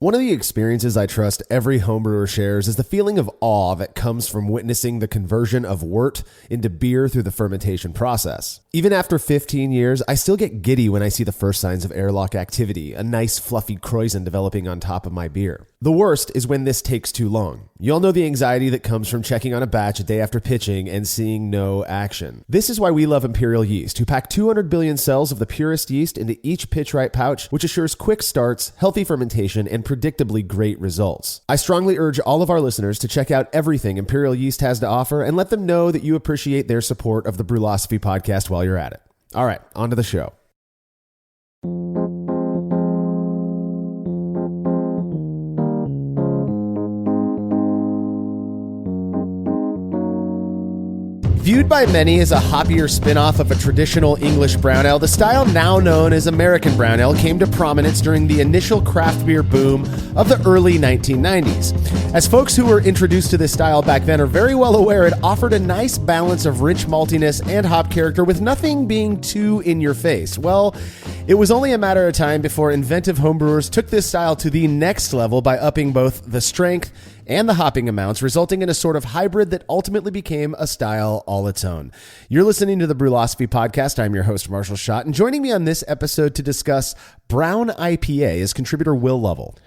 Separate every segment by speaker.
Speaker 1: One of the experiences I trust every homebrewer shares is the feeling of awe that comes from witnessing the conversion of wort into beer through the fermentation process. Even after 15 years, I still get giddy when I see the first signs of airlock activity, a nice fluffy kreuzen developing on top of my beer. The worst is when this takes too long. You all know the anxiety that comes from checking on a batch a day after pitching and seeing no action. This is why we love Imperial Yeast, who pack 200 billion cells of the purest yeast into each pitch-right pouch, which assures quick starts, healthy fermentation, and predictably great results. I strongly urge all of our listeners to check out everything Imperial Yeast has to offer and let them know that you appreciate their support of the Brewlosophy podcast while you're at it. All right, on to the show. Viewed by many as a hoppier spin-off of a traditional English brown ale, the style now known as American brown ale came to prominence during the initial craft beer boom of the early 1990s. As folks who were introduced to this style back then are very well aware, it offered a nice balance of rich maltiness and hop character with nothing being too in your face. Well, it was only a matter of time before inventive homebrewers took this style to the next level by upping both the strength and the hopping amounts, resulting in a sort of hybrid that ultimately became a style all its own. You're listening to the Brewlosophy podcast. I'm your host, Marshall Schott, and joining me on this episode to discuss Brown IPA is contributor Will Lovell.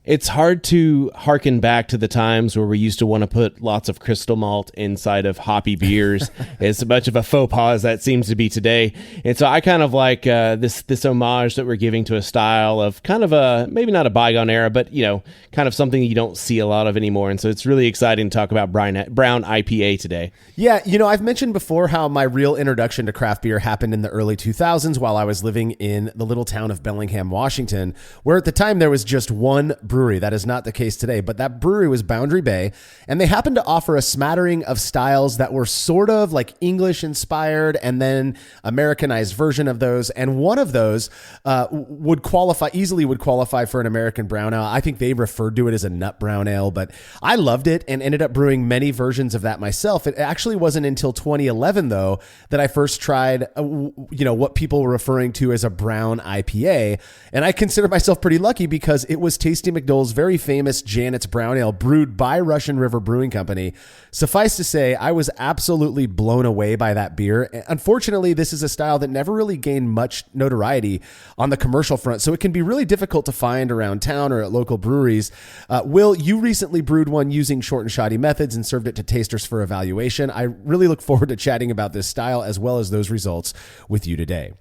Speaker 2: It's hard to harken back to the times where we used to want to put lots of crystal malt inside of hoppy beers. It's as much of a faux pas as that seems to be today. And so I kind of like this homage that we're giving to a style of kind of a, maybe not a bygone era, but, you know, kind of something you don't see a lot of anymore. And so it's really exciting to talk about Brown IPA today.
Speaker 1: Yeah, you know, I've mentioned before how my real introduction to craft beer happened in the early 2000s while I was living in the little town of Bellingham, Washington, where at the time there was just one brewery. That is not the case today, but that brewery was Boundary Bay, and they happened to offer a smattering of styles that were sort of like English inspired and then Americanized version of those. And one of those would easily qualify for an American brown ale. I think they referred to it as a nut brown ale, but I loved it and ended up brewing many versions of that myself. It actually wasn't until 2011 though that I first tried, what people were referring to as a brown IPA. And I consider myself pretty lucky because it was Tasty McDole's very famous Janet's Brown Ale brewed by Russian River Brewing Company. Suffice to say, I was absolutely blown away by that beer. Unfortunately, this is a style that never really gained much notoriety on the commercial front, so it can be really difficult to find around town or at local breweries. Will, you recently brewed one using short and shoddy methods and served it to tasters for evaluation. I really look forward to chatting about this style as well as those results with you today.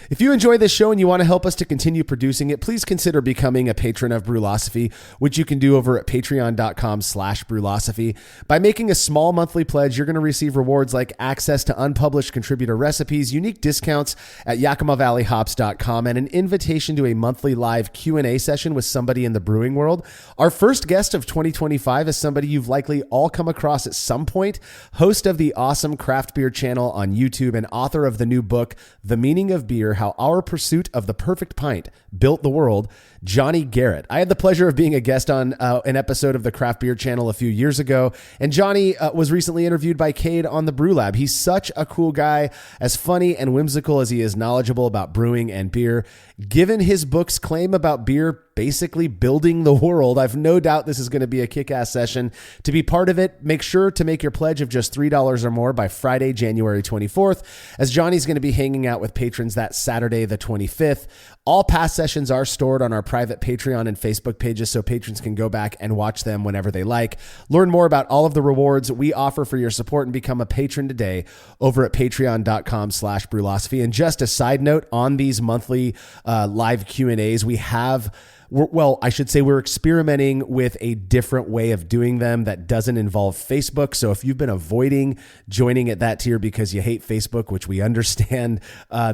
Speaker 1: If you enjoy this show and you want to help us to continue producing it, please consider becoming a patron of Brewlosophy, which you can do over at patreon.com/Brewlosophy. By making a small monthly pledge, you're going to receive rewards like access to unpublished contributor recipes, unique discounts at YakimaValleyHops.com, and an invitation to a monthly live Q&A session with somebody in the brewing world. Our first guest of 2025 is somebody you've likely all come across at some point, host of the awesome craft beer channel on YouTube and author of the new book, The Meaning of Beer, How Our Pursuit of the Perfect Pint Built the World, Johnny Garrett. I had the pleasure of being a guest on an episode of the Craft Beer Channel a few years ago, and Johnny was recently interviewed by Cade on the Brew Lab. He's such a cool guy, as funny and whimsical as he is knowledgeable about brewing and beer. Given his book's claim about beer basically building the world, I've no doubt this is going to be a kick-ass session. To be part of it, make sure to make your pledge of just $3 or more by Friday, January 24th, as Johnny's going to be hanging out with patrons that Saturday, the 25th. All past sessions are stored on our private Patreon and Facebook pages, so patrons can go back and watch them whenever they like. Learn more about all of the rewards we offer for your support and become a patron today over at patreon.com/Brewlosophy. And just a side note on these monthly live Q&As, we're experimenting with a different way of doing them that doesn't involve Facebook. So if you've been avoiding joining at that tier because you hate Facebook, which we understand,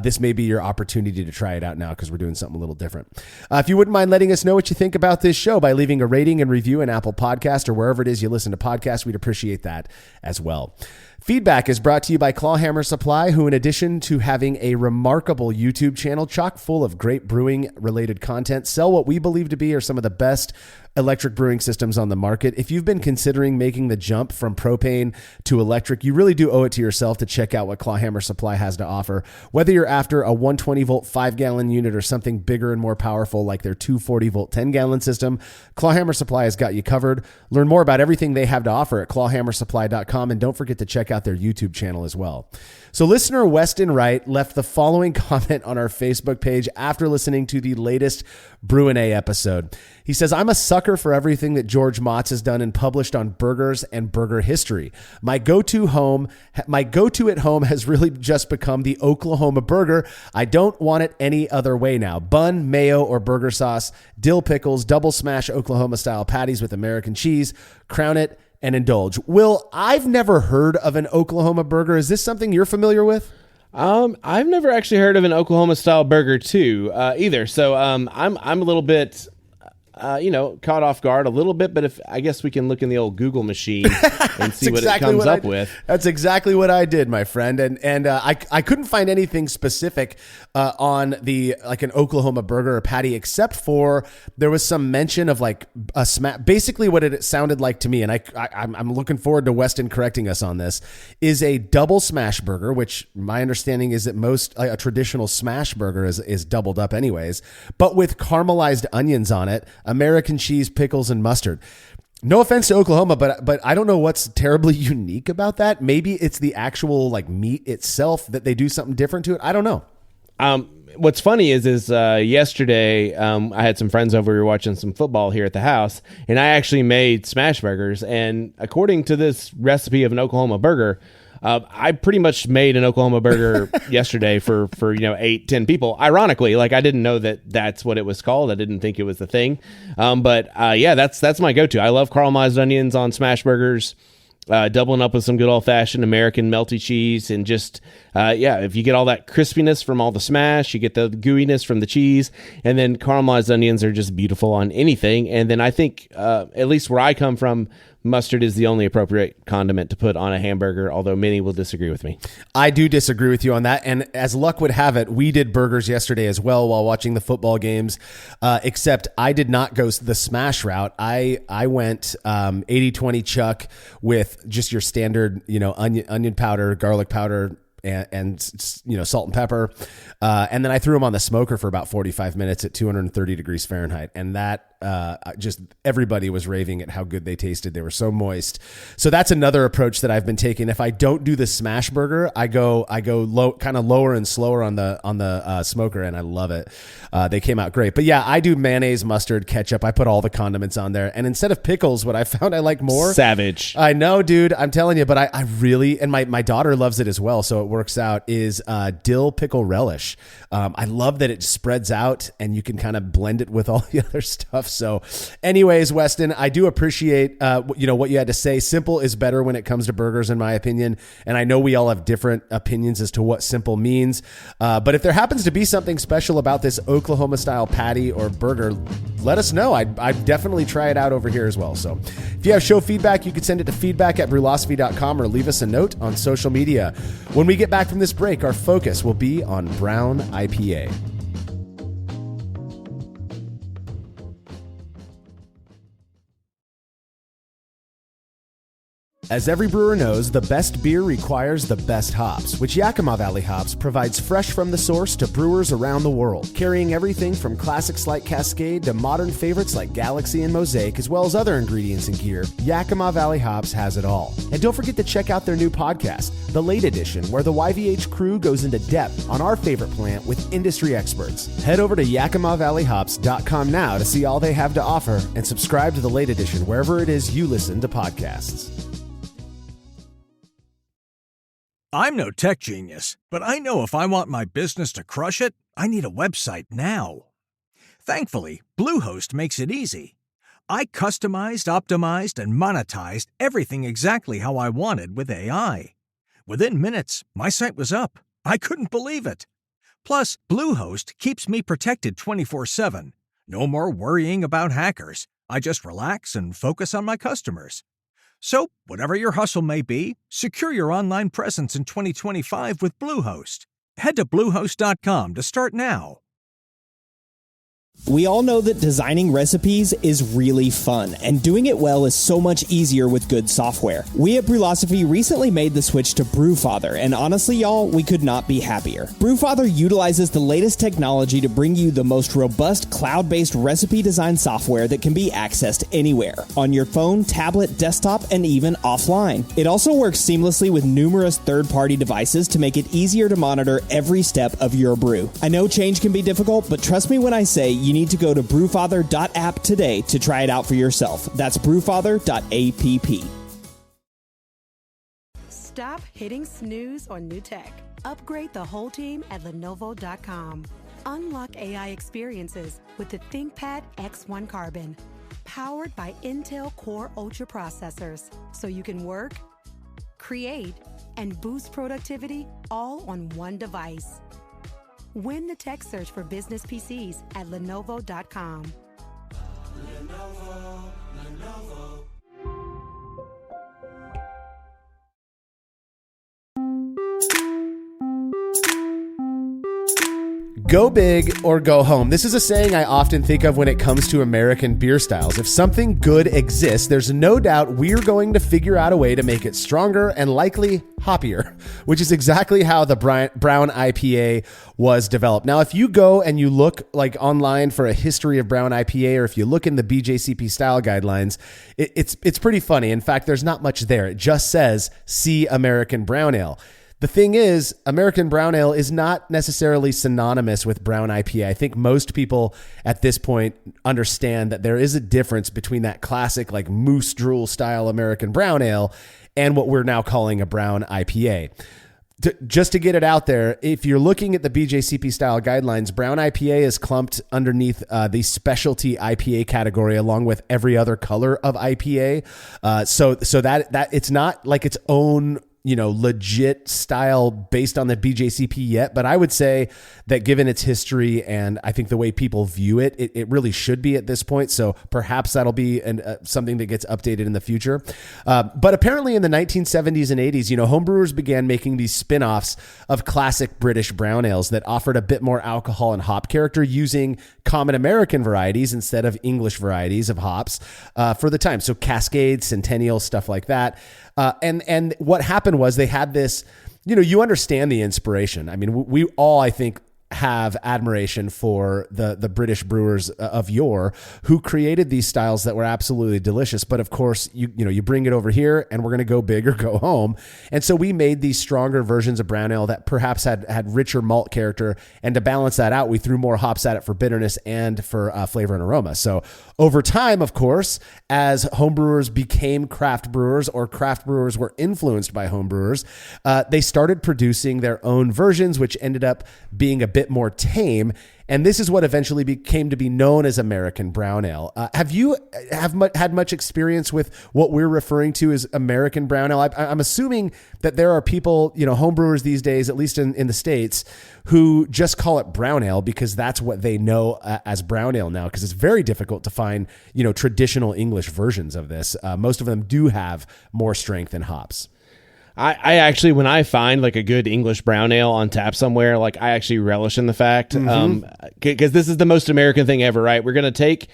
Speaker 1: this may be your opportunity to try it out now because we're doing something a little different. If you wouldn't mind letting us know what you think about this show by leaving a rating and review in Apple Podcast or wherever it is you listen to podcasts, we'd appreciate that as well. Feedback is brought to you by Clawhammer Supply, who, in addition to having a remarkable YouTube channel chock full of great brewing related content, sell what we believe to be are some of the best electric brewing systems on the market. If you've been considering making the jump from propane to electric, you really do owe it to yourself to check out what Clawhammer Supply has to offer. Whether you're after a 120-volt 5-gallon unit or something bigger and more powerful like their 240-volt 10-gallon system, Clawhammer Supply has got you covered. Learn more about everything they have to offer at clawhammersupply.com, and don't forget to check out their YouTube channel as well. So listener Weston Wright left the following comment on our Facebook page after listening to the latest Brew and A episode. He says, I'm a sucker for everything that George Motz has done and published on burgers and burger history. My go-to at home has really just become the Oklahoma burger. I don't want it any other way now. Bun, mayo, or burger sauce, dill pickles, double smash Oklahoma style patties with American cheese, crown it, and indulge. Will, I've never heard of an Oklahoma burger. Is this something you're familiar with?
Speaker 2: I've never actually heard of an Oklahoma style burger too, either. So, I'm a little bit, caught off guard a little bit, but I guess we can look in the old Google machine and see what it comes up with.
Speaker 1: That's exactly what I did, my friend. And I couldn't find anything specific on an Oklahoma burger or patty, except for there was some mention of like a smash. Basically what it sounded like to me, and I'm looking forward to Weston correcting us on this, is a double smash burger, which my understanding is that a traditional smash burger is doubled up anyways, but with caramelized onions on it, American cheese, pickles, and mustard. No offense to Oklahoma, but I don't know what's terribly unique about that. Maybe it's the actual like meat itself that they do something different to it. I don't know.
Speaker 2: What's funny is yesterday I had some friends over. We were watching some football here at the house, and I actually made smash burgers. And according to this recipe of an Oklahoma burger, I pretty much made an Oklahoma burger yesterday for 8-10 people. Ironically, like I didn't know that that's what it was called. I didn't think it was the thing. But that's my go-to. I love caramelized onions on smash burgers. Doubling up with some good old-fashioned American melty cheese, and just if you get all that crispiness from all the smash, you get the gooiness from the cheese, and then caramelized onions are just beautiful on anything. And then I think, at least where I come from, mustard is the only appropriate condiment to put on a hamburger, although many will disagree with me.
Speaker 1: I do disagree with you on that. And as luck would have it, we did burgers yesterday as well while watching the football games, except I did not go the smash route. I went 80-20 chuck with just your standard, onion powder, garlic powder, and salt and pepper. And then I threw them on the smoker for about 45 minutes at 230 degrees Fahrenheit. And that just everybody was raving at how good they tasted. They were so moist. So that's another approach that I've been taking. If I don't do the smash burger, I go low, kind of lower and slower on the smoker, and I love it. They came out great. But yeah, I do mayonnaise, mustard, ketchup. I put all the condiments on there. And instead of pickles, what I found I like more.
Speaker 2: Savage.
Speaker 1: I know, dude. I'm telling you, but I really, and my daughter loves it as well, so it works out, is dill pickle relish. I love that it spreads out and you can kind of blend it with all the other stuff. So anyways, Weston, I do appreciate, what you had to say. Simple is better when it comes to burgers, in my opinion. And I know we all have different opinions as to what simple means. But if there happens to be something special about this Oklahoma style patty or burger, let us know. I'd definitely try it out over here as well. So if you have show feedback, you can send it to feedback@brewlosophy.com or leave us a note on social media. When we get back from this break, our focus will be on Brown IPA. As every brewer knows, the best beer requires the best hops, which Yakima Valley Hops provides fresh from the source to brewers around the world, carrying everything from classics like Cascade to modern favorites like Galaxy and Mosaic, as well as other ingredients and gear. Yakima Valley Hops has it all. And don't forget to check out their new podcast, The Late Edition, where the YVH crew goes into depth on our favorite plant with industry experts. Head over to YakimaValleyHops.com now to see all they have to offer, and subscribe to The Late Edition wherever it is you listen to podcasts.
Speaker 3: I'm no tech genius, but I know if I want my business to crush it, I need a website now. Thankfully, Bluehost makes it easy. I customized, optimized, and monetized everything exactly how I wanted with AI. Within minutes, my site was up. I couldn't believe it. Plus, Bluehost keeps me protected 24/7. No more worrying about hackers. I just relax and focus on my customers. So, whatever your hustle may be, secure your online presence in 2025 with Bluehost. Head to Bluehost.com to start now.
Speaker 4: We all know that designing recipes is really fun, and doing it well is so much easier with good software. We at Brewlosophy recently made the switch to Brewfather, and honestly, y'all, we could not be happier. Brewfather utilizes the latest technology to bring you the most robust cloud-based recipe design software that can be accessed anywhere, on your phone, tablet, desktop, and even offline. It also works seamlessly with numerous third-party devices to make it easier to monitor every step of your brew. I know change can be difficult, but trust me when I say you need to go to brewfather.app today to try it out for yourself. That's brewfather.app.
Speaker 5: Stop hitting snooze on new tech. Upgrade the whole team at Lenovo.com. Unlock AI experiences with the ThinkPad X1 Carbon, powered by Intel Core Ultra processors, so you can work, create, and boost productivity all on one device. Win the tech search for business PCs at Lenovo.com. Lenovo.
Speaker 1: Go big or go home. This is a saying I often think of when it comes to American beer styles. If something good exists, there's no doubt we're going to figure out a way to make it stronger and likely hoppier, which is exactly how the Brown IPA was developed. Now, if you go and you look like online for a history of Brown IPA, or if you look in the BJCP style guidelines, it's pretty funny. In fact, there's not much there. It just says, see American Brown Ale. The thing is, American Brown Ale is not necessarily synonymous with Brown IPA. I think most people at this point understand that there is a difference between that classic like moose drool style American Brown Ale and what we're now calling a Brown IPA. Just to get it out there, if you're looking at the BJCP style guidelines, Brown IPA is clumped underneath the specialty IPA category along with every other color of IPA. So that it's not like its own legit style based on the BJCP yet, but I would say that given its history and I think the way people view it, it really should be at this point. So perhaps that'll be something that gets updated in the future. But apparently in the 1970s and 80s, homebrewers began making these spin-offs of classic British brown ales that offered a bit more alcohol and hop character using common American varieties instead of English varieties of hops for the time. So Cascade, Centennial, stuff like that. And what happened was they had this, you understand the inspiration. I mean, we all, I think, have admiration for the British brewers of yore who created these styles that were absolutely delicious. But of course, you bring it over here and we're going to go big or go home. And so we made these stronger versions of brown ale that perhaps had richer malt character. And to balance that out, we threw more hops at it for bitterness and for flavor and aroma. So over time, of course, as homebrewers became craft brewers or craft brewers were influenced by homebrewers, they started producing their own versions, which ended up being a bit more tame. And this is what eventually came to be known as American Brown Ale. Have you had much experience with what we're referring to as American Brown Ale? I'm assuming that there are people, homebrewers these days, at least in the States, who just call it brown ale because that's what they know as brown ale now, because it's very difficult to find, traditional English versions of this. Most of them do have more strength and hops.
Speaker 2: I actually, when I find like a good English brown ale on tap somewhere, like I actually relish in the fact, because this is the most American thing ever, right? We're going to take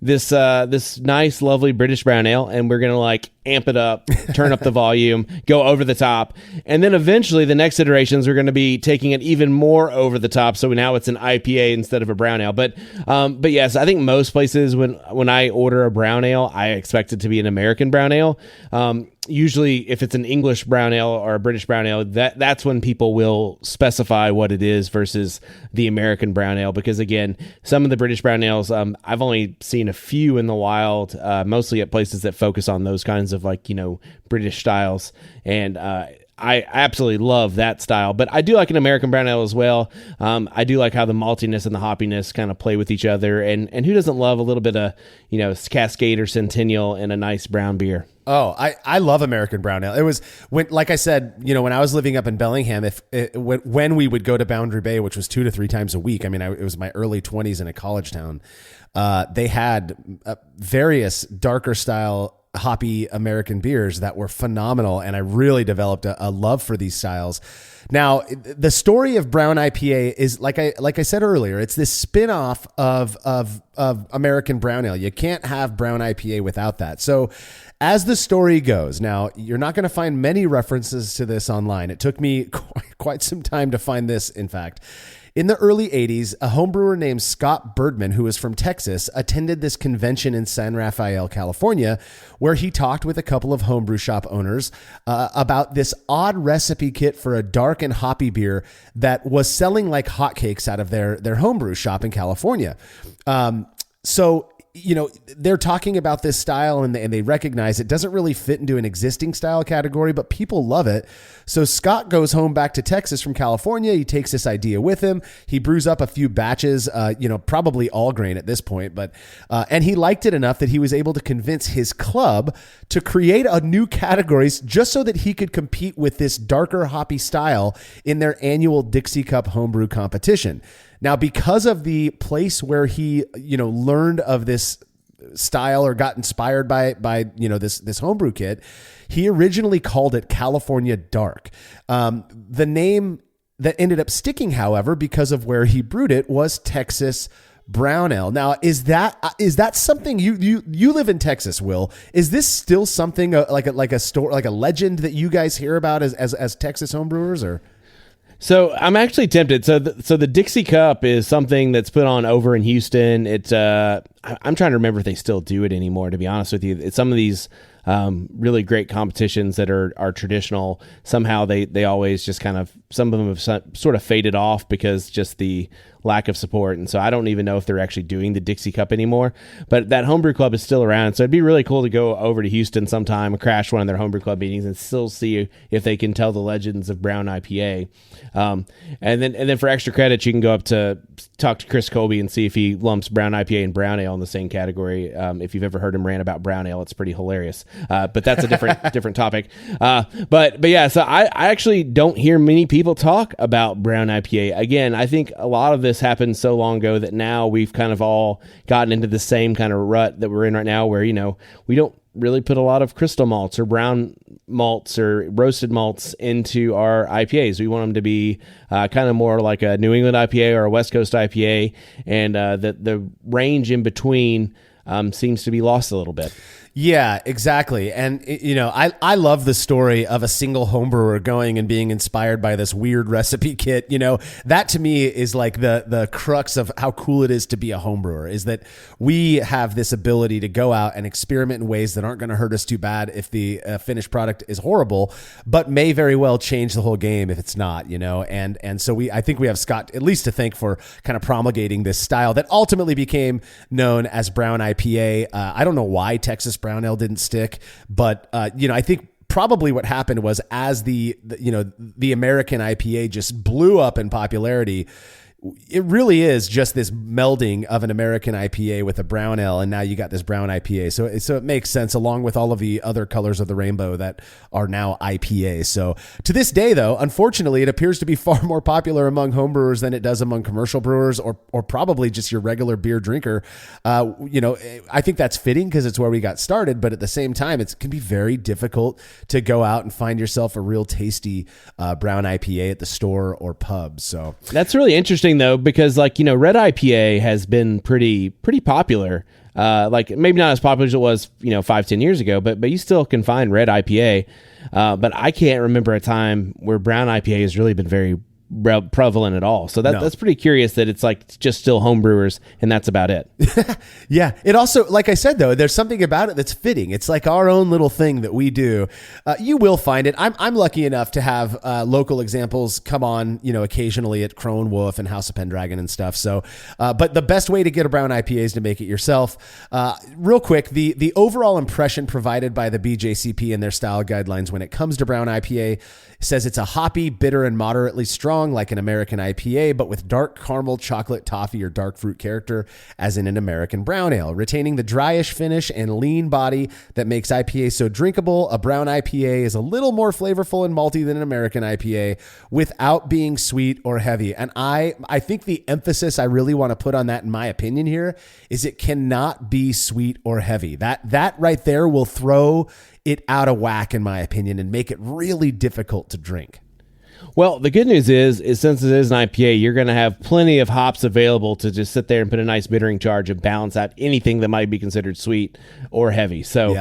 Speaker 2: this nice, lovely British brown ale and we're going to like amp it up, turn up the volume, go over the top. And then eventually the next iterations are going to be taking it even more over the top. So now it's an IPA instead of a brown ale. But yes, I think most places when I order a brown ale, I expect it to be an American brown ale. Usually if it's an English brown ale or a British brown ale, that's when people will specify what it is versus the American brown ale. Because again, some of the British brown ales, I've only seen a few in the wild, mostly at places that focus on those kinds of British styles. And I absolutely love that style, but I do like an American brown ale as well. I do like how the maltiness and the hoppiness kind of play with each other. And who doesn't love a little bit of, Cascade or Centennial in a nice brown beer?
Speaker 1: Oh, I love American Brown Ale. It was like I said, when I was living up in Bellingham, when we would go to Boundary Bay, which was 2 to 3 times a week. I mean, it was my early 20s in a college town. They had various darker style hoppy American beers that were phenomenal, and I really developed a love for these styles. Now, the story of Brown IPA is like I said earlier, it's this spin-off of American Brown Ale. You can't have Brown IPA without that. So as the story goes, now you're not going to find many references to this online. It took me quite some time to find this, in fact. In the early 80s, a homebrewer named Scott Birdman, who was from Texas, attended this convention in San Rafael, California, where he talked with a couple of homebrew shop owners about this odd recipe kit for a dark and hoppy beer that was selling like hotcakes out of their homebrew shop in California. So they're talking about this style and they recognize it doesn't really fit into an existing style category, but people love it. So Scott goes home back to Texas from California. He takes this idea with him. He brews up a few batches, probably all grain at this point, but and he liked it enough that he was able to convince his club to create a new category just so that he could compete with this darker hoppy style in their annual Dixie Cup homebrew competition. Now, because of the place where he, learned of this style or got inspired by this homebrew kit, he originally called it California Dark. The name that ended up sticking, however, because of where he brewed it, was Texas Brown Ale. Now, is that something you live in Texas, Will? Is this still something like a legend that you guys hear about as Texas homebrewers, or?
Speaker 2: So I'm actually tempted. So the Dixie Cup is something that's put on over in Houston. It's I'm trying to remember if they still do it anymore, to be honest with you. It's some of these really great competitions that are traditional. Somehow they always just kind of, some of them have sort of faded off because just the lack of support. And so I don't even know if they're actually doing the Dixie Cup anymore, but that homebrew club is still around. So it'd be really cool to go over to Houston sometime and crash one of their homebrew club meetings and still see if they can tell the legends of Brown IPA. And then for extra credit, you can go up to talk to Chris Colby and see if he lumps Brown IPA and Brown Ale in the same category. If you've ever heard him rant about Brown Ale, it's pretty hilarious. But that's a different topic. But yeah, so I actually don't hear many people talk about Brown IPA. Again, I think a lot of this happened so long ago that now we've kind of all gotten into the same kind of rut that we're in right now, where, we don't really put a lot of crystal malts or brown malts or roasted malts into our IPAs. We want them to be kind of more like a New England IPA or a West Coast IPA, and the range in between seems to be lost a little bit.
Speaker 1: Yeah, exactly. And, I love the story of a single homebrewer going and being inspired by this weird recipe kit. That to me is like the crux of how cool it is to be a homebrewer, is that we have this ability to go out and experiment in ways that aren't going to hurt us too bad if the finished product is horrible, but may very well change the whole game if it's not, and so I think we have Scott at least to thank for kind of promulgating this style that ultimately became known as Brown IPA. I don't know why Texas Brown Ale didn't stick, but I think probably what happened was, as the American IPA just blew up in popularity, it really is just this melding of an American IPA with a brown ale, and now you got this Brown IPA. So it makes sense, along with all of the other colors of the rainbow that are now IPA. So to this day, though, unfortunately, it appears to be far more popular among homebrewers than it does among commercial brewers, or probably just your regular beer drinker. I think that's fitting because it's where we got started, but at the same time, it can be very difficult to go out and find yourself a real tasty Brown IPA at the store or pub. So
Speaker 2: that's really interesting, though, because red IPA has been pretty popular. Maybe not as popular as it was 5-10 years ago, but you still can find red IPA. But I can't remember a time where brown IPA has really been very prevalent at all. So that's pretty curious that it's just still homebrewers and that's about it.
Speaker 1: Yeah. It also, like I said, though, there's something about it that's fitting. It's like our own little thing that we do. You will find it. I'm lucky enough to have local examples come on, occasionally at Crone Wolf and House of Pendragon and stuff. So, but the best way to get a brown IPA is to make it yourself. Real quick, the overall impression provided by the BJCP and their style guidelines when it comes to brown IPA says it's a hoppy, bitter, and moderately strong strong like an American IPA, but with dark caramel, chocolate, toffee, or dark fruit character as in an American brown ale, retaining the dryish finish and lean body that makes IPA so drinkable. A brown IPA is a little more flavorful and malty than an American IPA without being sweet or heavy. And I think the emphasis I really want to put on that, in my opinion here, is it cannot be sweet or heavy. That right there will throw it out of whack, in my opinion, and make it really difficult to drink.
Speaker 2: Well, the good news is since it is an IPA, you're going to have plenty of hops available to just sit there and put a nice bittering charge and balance out anything that might be considered sweet or heavy. So,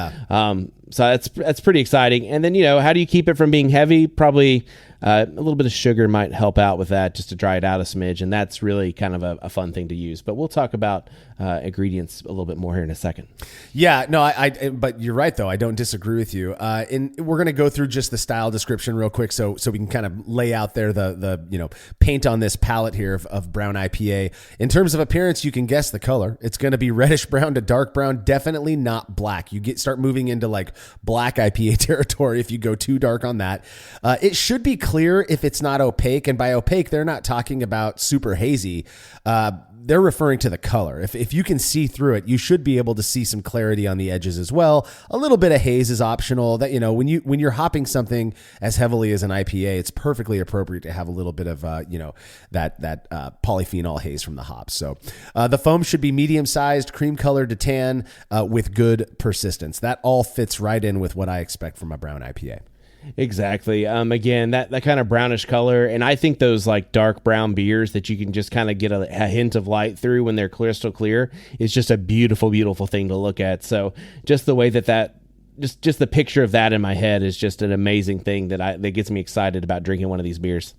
Speaker 2: so that's pretty exciting. And then, how do you keep it from being heavy? Probably a little bit of sugar might help out with that, just to dry it out a smidge. And that's really kind of a fun thing to use. But we'll talk about ingredients a little bit more here in a second.
Speaker 1: Yeah, no, but you're right, though. I don't disagree with you. And we're going to go through just the style description real quick so we can kind of lay out there the paint on this palette here of brown IPA. In terms of appearance, you can guess the color. It's going to be reddish brown to dark brown, definitely not black. You start moving into like black IPA territory if you go too dark on that. It should be clear if it's not opaque, and by opaque, they're not talking about super hazy. They're referring to the color. If you can see through it, you should be able to see some clarity on the edges as well. A little bit of haze is optional. That when you're hopping something as heavily as an IPA, it's perfectly appropriate to have a little bit of that polyphenol haze from the hops. So the foam should be medium sized, cream colored to tan, with good persistence. That all fits right in with what I expect from a brown IPA.
Speaker 2: Exactly. Again, that kind of brownish color. And I think those like dark brown beers that you can just kind of get a hint of light through when they're crystal clear is just a beautiful, beautiful thing to look at. So just the way that just the picture of that in my head is just an amazing thing that gets me excited about drinking one of these beers.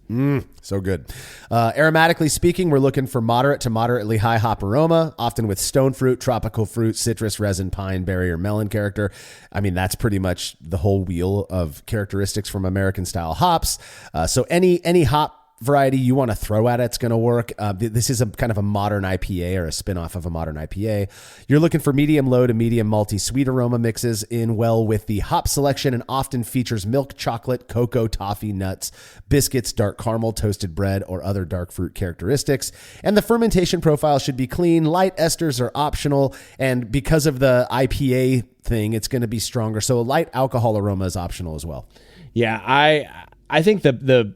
Speaker 1: So good. Aromatically speaking, we're looking for moderate to moderately high hop aroma, often with stone fruit, tropical fruit, citrus, resin, pine, berry, or melon character. I mean, that's pretty much the whole wheel of characteristics from American style hops. So any hop variety you want to throw at it's going to work. This is a kind of a modern IPA or a spinoff of a modern IPA. You're looking for medium low to medium malty sweet aroma mixes in well with the hop selection, and often features milk, chocolate, cocoa, toffee, nuts, biscuits, dark caramel, toasted bread, or other dark fruit characteristics. And the fermentation profile should be clean. Light esters are optional, and because of the IPA thing, it's going to be stronger. So a light alcohol aroma is optional as well.
Speaker 2: Yeah, I think the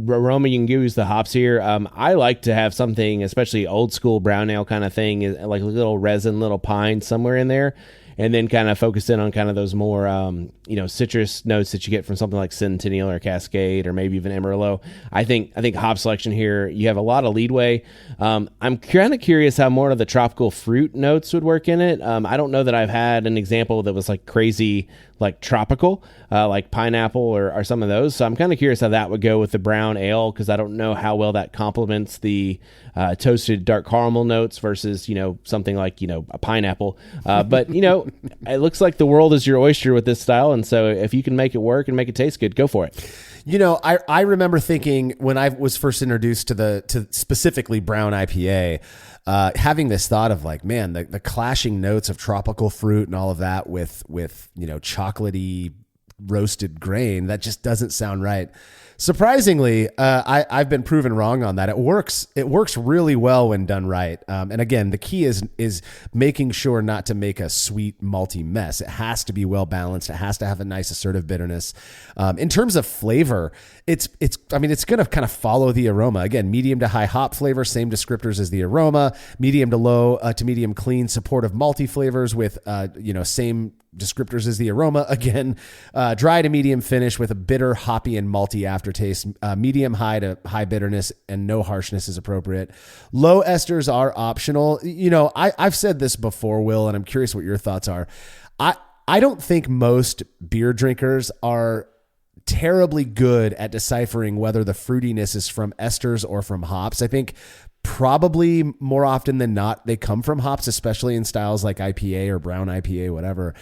Speaker 2: aroma you can use the hops here. I like to have something, especially old school brown ale kind of thing, like a little resin, little pine somewhere in there, and then kind of focus in on kind of those more, citrus notes that you get from something like Centennial or Cascade or maybe even Amarillo. I think hop selection here, you have a lot of leadway. I'm kind of curious how more of the tropical fruit notes would work in it. I don't know that I've had an example that was like crazy, like tropical, like pineapple or some of those. So I'm kind of curious how that would go with the brown ale, because I don't know how well that complements the toasted dark caramel notes versus, something like, a pineapple. But, it looks like the world is your oyster with this style. And so if you can make it work and make it taste good, go for it.
Speaker 1: I remember thinking when I was first introduced to specifically brown IPA, having this thought of like, man, the clashing notes of tropical fruit and all of that with chocolatey roasted grain, that just doesn't sound right. Surprisingly, I've been proven wrong on that. It works really well when done right. And again, the key is making sure not to make a sweet malty mess. It has to be well balanced. It has to have a nice assertive bitterness. In terms of flavor, it's going to kind of follow the aroma. Again, medium to high hop flavor, same descriptors as the aroma. Medium to low to medium clean, supportive malty flavors with same descriptors as the aroma. Again, dry to medium finish with a bitter, hoppy, and malty aftertaste. Medium high to high bitterness and no harshness is appropriate. Low esters are optional. I've said this before, Will, and I'm curious what your thoughts are. I don't think most beer drinkers are terribly good at deciphering whether the fruitiness is from esters or from hops. I think probably more often than not, they come from hops, especially in styles like IPA or brown IPA, whatever.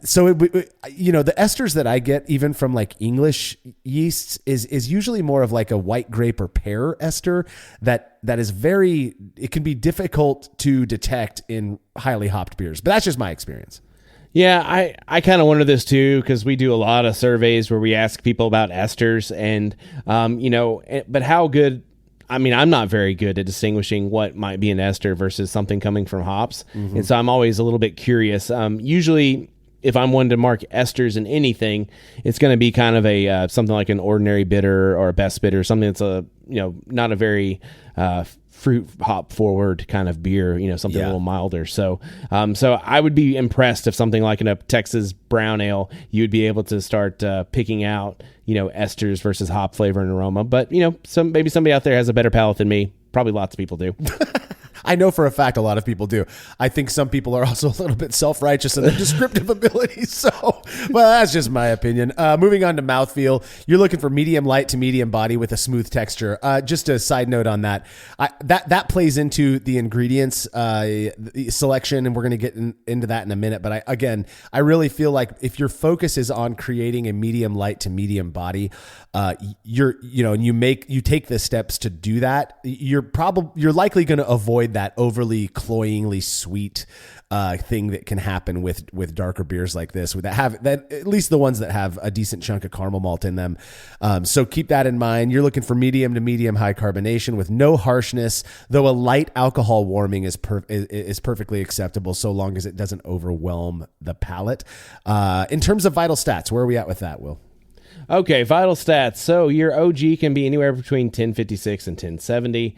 Speaker 1: So the esters that I get even from like English yeasts is usually more of like a white grape or pear ester that is it can be difficult to detect in highly hopped beers, but that's just my experience.
Speaker 2: Yeah, I kind of wonder this too, because we do a lot of surveys where we ask people about esters and, but how good, I mean, I'm not very good at distinguishing what might be an ester versus something coming from hops. Mm-hmm. And so I'm always a little bit curious. Usually if I'm wanting to mark esters in anything, it's going to be kind of a, something like an ordinary bitter or a best bitter, something that's not a very, fruit hop forward kind of beer, something a little milder. So I would be impressed if something like in a Texas brown ale, you would be able to start picking out, esters versus hop flavor and aroma. But, maybe somebody out there has a better palate than me. Probably lots of people do.
Speaker 1: I know for a fact a lot of people do. I think some people are also a little bit self-righteous in their descriptive abilities. So, well, that's just my opinion. Moving on to mouthfeel, you're looking for medium light to medium body with a smooth texture. Just a side note on that. That plays into the ingredients selection, and we're going to get into that in a minute. But I really feel like if your focus is on creating a medium light to medium body, and you take the steps to do that, you're likely going to avoid that overly cloyingly sweet thing that can happen with darker beers like this, at least the ones that have a decent chunk of caramel malt in them. So keep that in mind. You're looking for medium to medium high carbonation with no harshness, though a light alcohol warming is perfectly acceptable so long as it doesn't overwhelm the palate. In terms of vital stats, where are we at with that, Will?
Speaker 2: Okay, vital stats. So your OG can be anywhere between 1056 and 1070.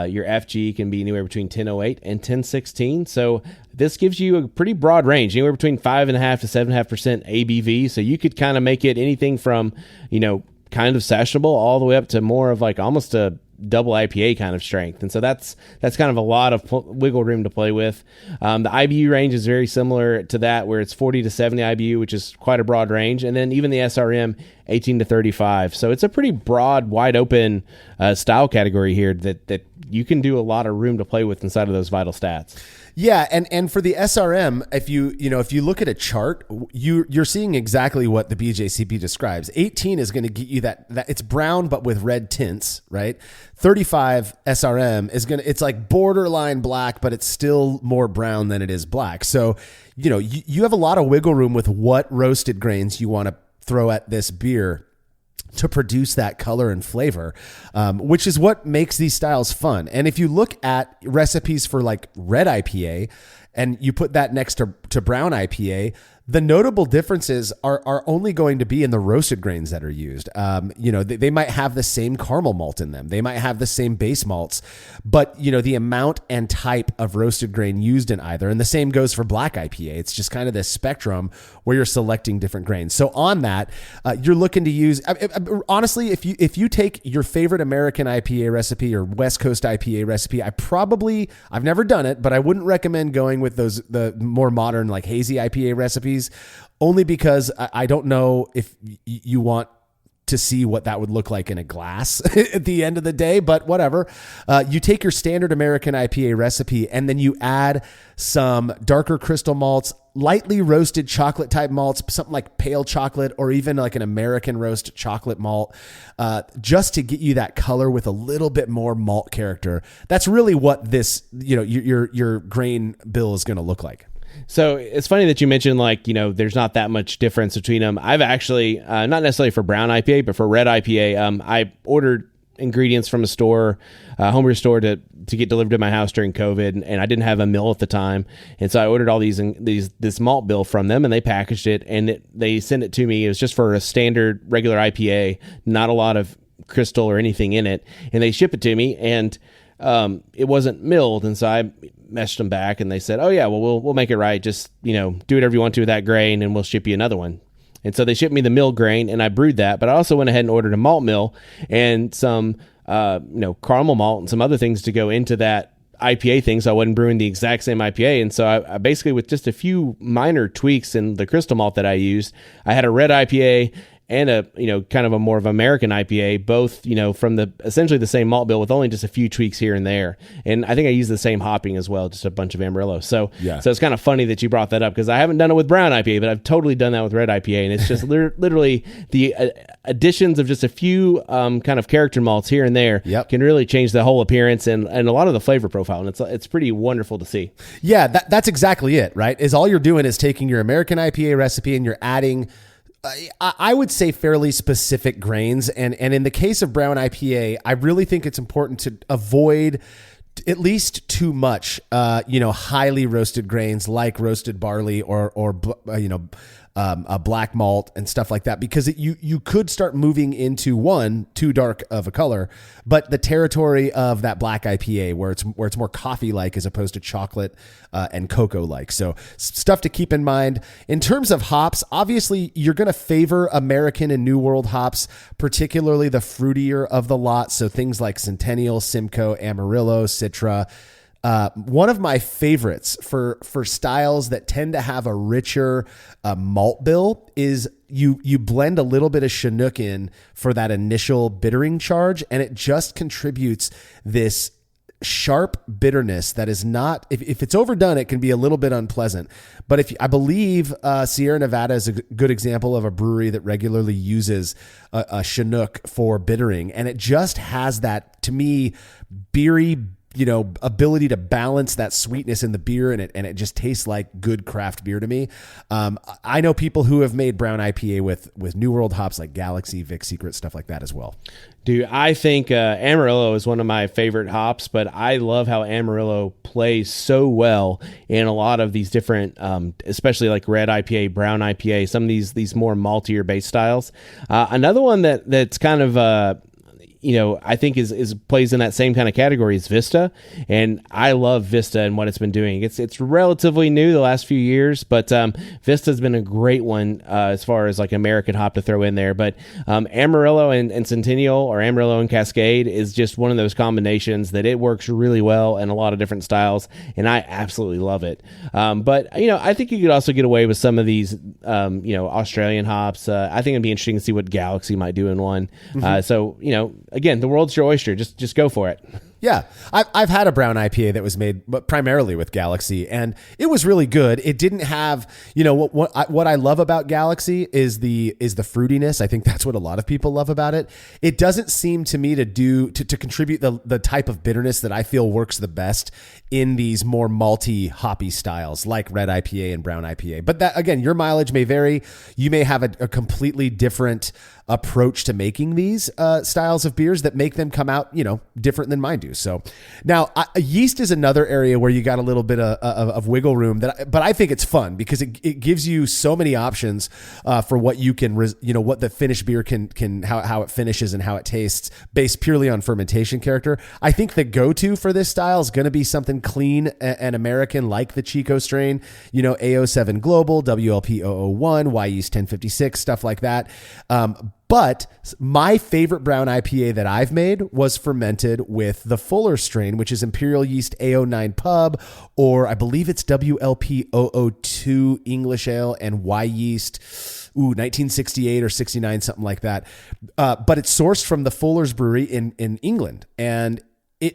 Speaker 2: Your FG can be anywhere between 1008 and 1016. So this gives you a pretty broad range, anywhere between 5.5% to 7.5% ABV. So you could kind of make it anything from, kind of sessionable all the way up to more of like almost a double IPA kind of strength. And so that's kind of a lot of wiggle room to play with. The IBU range is very similar to that, where it's 40 to 70 IBU, which is quite a broad range. And then even the SRM, 18 to 35. So it's a pretty broad, wide open style category here that you can do a lot of room to play with inside of those vital stats.
Speaker 1: Yeah, and for the SRM, if you look at a chart, you're seeing exactly what the BJCP describes. 18 is going to get you that it's brown but with red tints, right? 35 SRM it's like borderline black, but it's still more brown than it is black. So, you have a lot of wiggle room with what roasted grains you want to throw at this beer to produce that color and flavor, which is what makes these styles fun. And if you look at recipes for like red IPA and you put that next to brown IPA, the notable differences are only going to be in the roasted grains that are used. They might have the same caramel malt in them. They might have the same base malts, but the amount and type of roasted grain used in either, and the same goes for black IPA. It's just kind of this spectrum where you're selecting different grains. So on that, you're looking to use, honestly, if you take your favorite American IPA recipe or West Coast IPA recipe, I've never done it, but I wouldn't recommend going with the more modern like hazy IPA recipes, only because I don't know if you want to see what that would look like in a glass at the end of the day, but whatever. You take your standard American IPA recipe and then you add some darker crystal malts, lightly roasted chocolate type malts, something like pale chocolate or even like an American roast chocolate malt, just to get you that color with a little bit more malt character. That's really what this, your grain bill is going to look like.
Speaker 2: So it's funny that you mentioned there's not that much difference between them. I've actually, not necessarily for brown IPA, but for red IPA, I ordered ingredients from a store, homebrew store to get delivered to my house during COVID. And I didn't have a mill at the time. And so I ordered all this malt bill from them and they packaged it and they sent it to me. It was just for a standard regular IPA, not a lot of crystal or anything in it. And they ship it to me and it wasn't milled. And so I messaged them back and they said, oh yeah, well, we'll make it right. Just, do whatever you want to with that grain and we'll ship you another one. And so they shipped me the mill grain and I brewed that, but I also went ahead and ordered a malt mill and some, caramel malt and some other things to go into that IPA thing. So I wasn't brewing the exact same IPA. And so I basically, with just a few minor tweaks in the crystal malt that I used, I had a red IPA a, kind of a more of American IPA, both, from essentially the same malt bill with only just a few tweaks here and there. And I think I use the same hopping as well, just a bunch of Amarillo. So it's kind of funny that you brought that up, because I haven't done it with brown IPA, but I've totally done that with red IPA. And it's just literally the additions of just a few kind of character malts here and there can really change the whole appearance and a lot of the flavor profile. And it's pretty wonderful to see.
Speaker 1: Yeah, that's exactly it, right? Is all you're doing is taking your American IPA recipe and you're adding, I would say, fairly specific grains. And in the case of brown IPA, I really think it's important to avoid at least too much, highly roasted grains like roasted barley or a black malt and stuff like that, because you could start moving into too dark of a color, but the territory of that black IPA where it's more coffee like as opposed to chocolate and cocoa like. So stuff to keep in mind. In terms of hops, obviously you're going to favor American and New World hops, particularly the fruitier of the lot. So things like Centennial, Simcoe, Amarillo, Citra. One of my favorites for styles that tend to have a richer malt bill is you blend a little bit of Chinook in for that initial bittering charge, and it just contributes this sharp bitterness that is not, if it's overdone, it can be a little bit unpleasant. But I believe Sierra Nevada is a good example of a brewery that regularly uses a Chinook for bittering, and it just has that, to me, beery, ability to balance that sweetness in the beer, and it just tastes like good craft beer to me. I know people who have made brown IPA with New World hops like Galaxy, Vic Secret, stuff like that as well.
Speaker 2: Dude, I think Amarillo is one of my favorite hops, but I love how Amarillo plays so well in a lot of these different, especially like red IPA, brown IPA, some of these more maltier based styles. Another one that's kind of I think is plays in that same kind of category is Vista, and I love Vista and what it's been doing. It's relatively new the last few years, but Vista's been a great one as far as like American hop to throw in there. But Amarillo and Centennial, or Amarillo and Cascade, is just one of those combinations that it works really well in a lot of different styles, and I absolutely love it. But I think you could also get away with some of these Australian hops. I think it'd be interesting to see what Galaxy might do in one. So again, the world's your oyster. Just go for it.
Speaker 1: Yeah, I've had a brown IPA that was made primarily with Galaxy, and it was really good. It didn't have, what I love about Galaxy is the fruitiness. I think that's what a lot of people love about it. It doesn't seem to me to contribute the type of bitterness that I feel works the best in these more malty hoppy styles like red IPA and brown IPA. But that, again, your mileage may vary. You may have a completely different approach to making these styles of beers that make them come out, different than mine do. So now yeast is another area where you got a little bit of wiggle room but I think it's fun because it gives you so many options for what you can, what the finished beer can how it finishes and how it tastes based purely on fermentation character. I think the go-to for this style is going to be something clean and American like the Chico strain, AO7 Global, WLP 001, Y Yeast 1056, stuff like that. But my favorite brown IPA that I've made was fermented with the Fuller strain, which is Imperial Yeast AO9 Pub, or I believe it's WLP 002 English Ale and Y Yeast 1968 or 69, something like that. But it's sourced from the Fuller's Brewery in England. And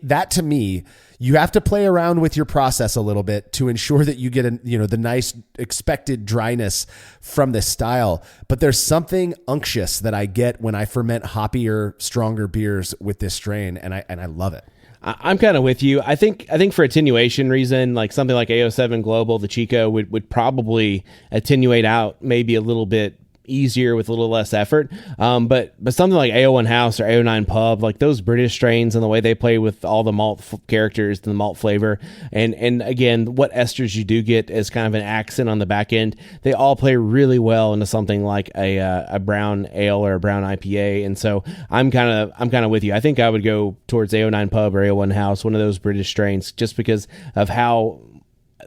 Speaker 1: that to me, you have to play around with your process a little bit to ensure that you get the nice expected dryness from this style. But there's something unctuous that I get when I ferment hoppier, stronger beers with this strain, and I love it.
Speaker 2: I'm kind of with you. I think for attenuation reason, like something like AO7 Global, the Chico would probably attenuate out maybe a little bit easier with a little less effort. But something like AO1 House or AO9 Pub, like those British strains and the way they play with all the malt characters and the malt flavor, and again, what esters you do get as kind of an accent on the back end, they all play really well into something like a brown ale or a brown IPA. And so I'm kind of with you. I think I would go towards AO9 Pub or AO1 House, one of those British strains, just because of how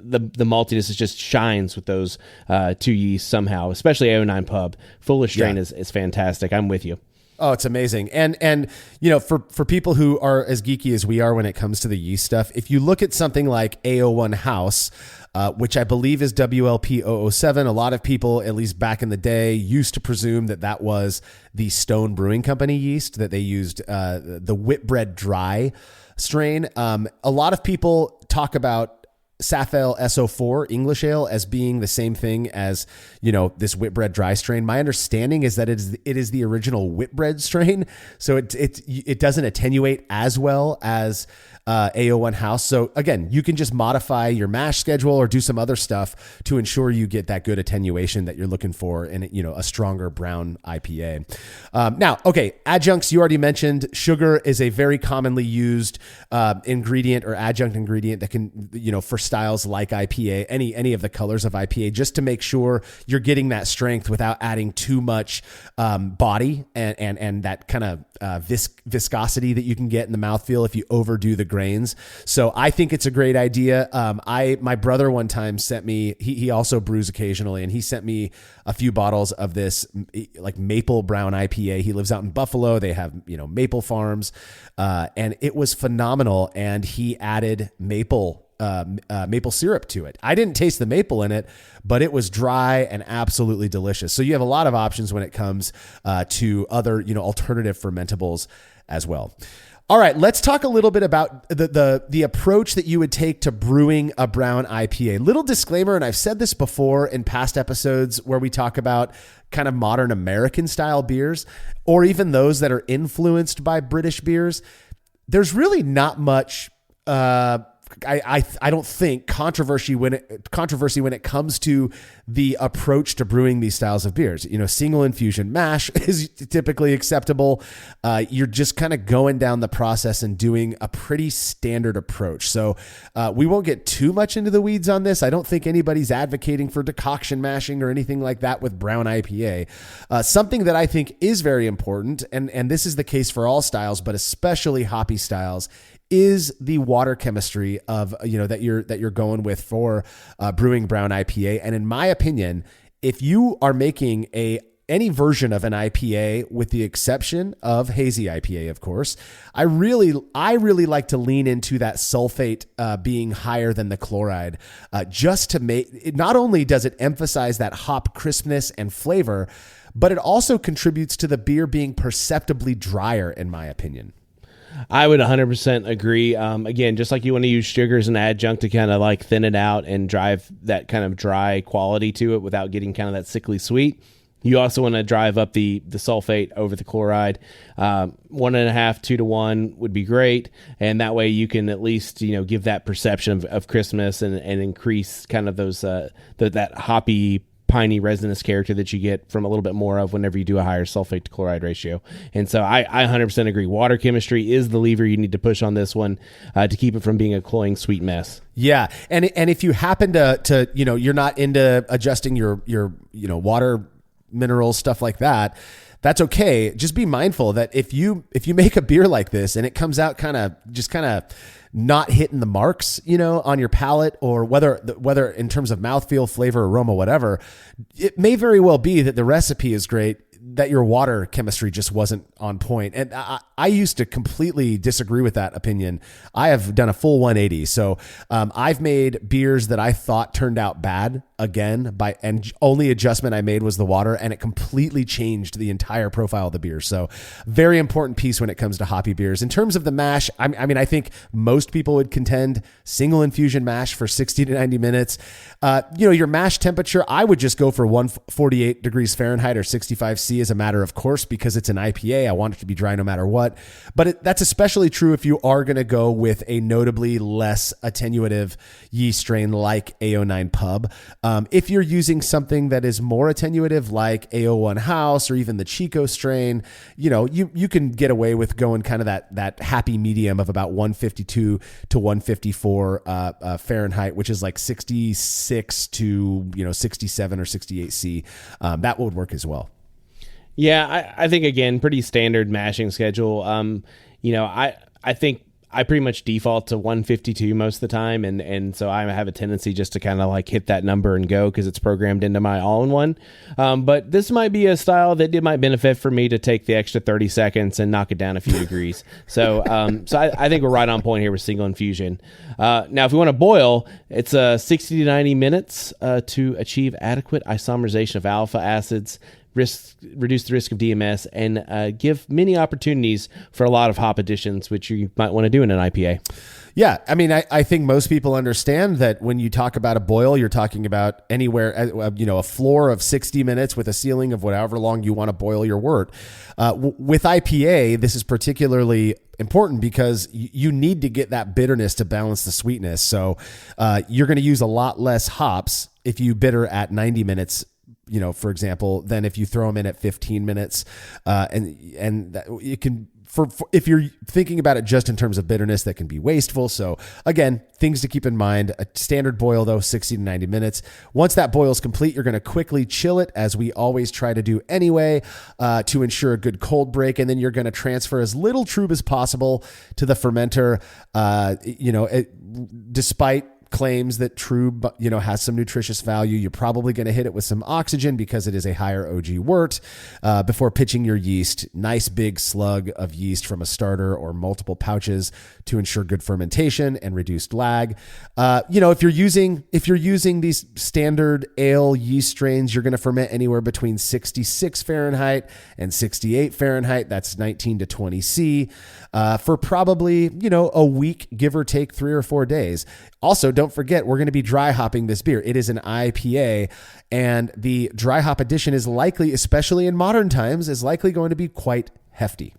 Speaker 2: the maltiness just shines with those two yeasts somehow, especially AO9 Pub. Fuller strain is fantastic. I'm with you.
Speaker 1: Oh, it's amazing. And for people who are as geeky as we are when it comes to the yeast stuff, if you look at something like AO1 House, which I believe is WLP 007, a lot of people, at least back in the day, used to presume that was the Stone Brewing Company yeast, that they used the Whitbread Dry strain. A lot of people talk about Safale SO4 English Ale as being the same thing as, this Whitbread Dry strain. My understanding is that it is the original Whitbread strain, so it doesn't attenuate as well as AO1 House. So again, you can just modify your mash schedule or do some other stuff to ensure you get that good attenuation that you're looking for in a stronger brown IPA. Now, okay, adjuncts, you already mentioned. Sugar is a very commonly used ingredient or adjunct ingredient that can, for styles like IPA, any of the colors of IPA, just to make sure you're getting that strength without adding too much body and that kind of viscosity that you can get in the mouthfeel if you overdo the grains. So I think it's a great idea. My brother one time sent me, he also brews occasionally, and he sent me a few bottles of this like maple brown IPA. He lives out in Buffalo. They have, maple farms, and it was phenomenal. And he added maple syrup to it. I didn't taste the maple in it, but it was dry and absolutely delicious. So you have a lot of options when it comes to other, alternative fermentables as well. All right, let's talk a little bit about the approach that you would take to brewing a brown IPA. Little disclaimer, and I've said this before in past episodes where we talk about kind of modern American style beers, or even those that are influenced by British beers. There's really not much I don't think controversy when it comes to the approach to brewing these styles of beers. Single infusion mash is typically acceptable. You're just kind of going down the process and doing a pretty standard approach. So we won't get too much into the weeds on this. I don't think anybody's advocating for decoction mashing or anything like that with brown IPA. Something that I think is very important, and this is the case for all styles, but especially hoppy styles, is the water chemistry of, that you're going with for brewing brown IPA. And in my opinion, if you are making any version of an IPA, with the exception of hazy IPA, of course, I really like to lean into that sulfate being higher than the chloride, just to make it. Not only does it emphasize that hop crispness and flavor, but it also contributes to the beer being perceptibly drier, in my opinion.
Speaker 2: I would 100% agree. Again, just like you want to use sugar as an adjunct to kind of like thin it out and drive that kind of dry quality to it without getting kind of that sickly sweet, you also want to drive up the sulfate over the chloride. 1.5, 2 to 1 would be great. And that way you can at least, give that perception of crispness and increase kind of those, that hoppy, piney resinous character that you get from a little bit more of whenever you do a higher sulfate to chloride ratio. And so I 100% agree. Water chemistry is the lever you need to push on this one to keep it from being a cloying sweet mess.
Speaker 1: Yeah. And if you happen to you're not into adjusting your water minerals, stuff like that, that's okay. Just be mindful that if you make a beer like this and it comes out kind of not hitting the marks, on your palate, or whether in terms of mouthfeel, flavor, aroma, whatever, it may very well be that the recipe is great, that your water chemistry just wasn't on point. And I used to completely disagree with that opinion. I have done a full 180. So I've made beers that I thought turned out bad again, and only adjustment I made was the water, and it completely changed the entire profile of the beer. So very important piece when it comes to hoppy beers. In terms of the mash, I mean, I think most people would contend single infusion mash for 60 to 90 minutes. Your mash temperature, I would just go for 148 degrees Fahrenheit or 65 C as a matter of course, because it's an IPA. I want it to be dry no matter what. But that's especially true if you are going to go with a notably less attenuative yeast strain like AO9 Pub. If you're using something that is more attenuative like AO1 House or even the Chico strain, you can get away with going kind of that happy medium of about 152 to 154 Fahrenheit, which is like 66 to 67 or 68 C. That would work as well. Yeah,
Speaker 2: I think, again, pretty standard mashing schedule. I think I pretty much default to 152 most of the time, and so I have a tendency just to kind of like hit that number and go because it's programmed into my all-in-one. But this might be a style that it might benefit for me to take the extra 30 seconds and knock it down a few degrees. So I think we're right on point here with single infusion. Now, if we want to boil, it's 60 to 90 minutes to achieve adequate isomerization of alpha acids, reduce the risk of DMS, and give many opportunities for a lot of hop additions, which you might want to do in an IPA.
Speaker 1: Yeah, I mean, I think most people understand that when you talk about a boil, you're talking about anywhere, a floor of 60 minutes with a ceiling of whatever long you want to boil your wort. With IPA, this is particularly important because you need to get that bitterness to balance the sweetness. So you're going to use a lot less hops if you bitter at 90 minutes, for example, than if you throw them in at 15 minutes. And it can, if you're thinking about it just in terms of bitterness, that can be wasteful. So again, things to keep in mind: a standard boil though, 60 to 90 minutes. Once that boil is complete, you're going to quickly chill it, as we always try to do anyway, to ensure a good cold break. And then you're going to transfer as little trub as possible to the fermenter. Despite claims that trub, has some nutritious value, you're probably going to hit it with some oxygen because it is a higher OG wort before pitching your yeast. Nice big slug of yeast from a starter or multiple pouches to ensure good fermentation and reduced lag. If you're using these standard ale yeast strains, you're going to ferment anywhere between 66 Fahrenheit and 68 Fahrenheit. That's 19 to 20 C for probably, a week, give or take 3 or 4 days. Also, don't forget, we're going to be dry hopping this beer. It is an IPA, and the dry hop addition is likely, especially in modern times, is likely going to be quite hefty.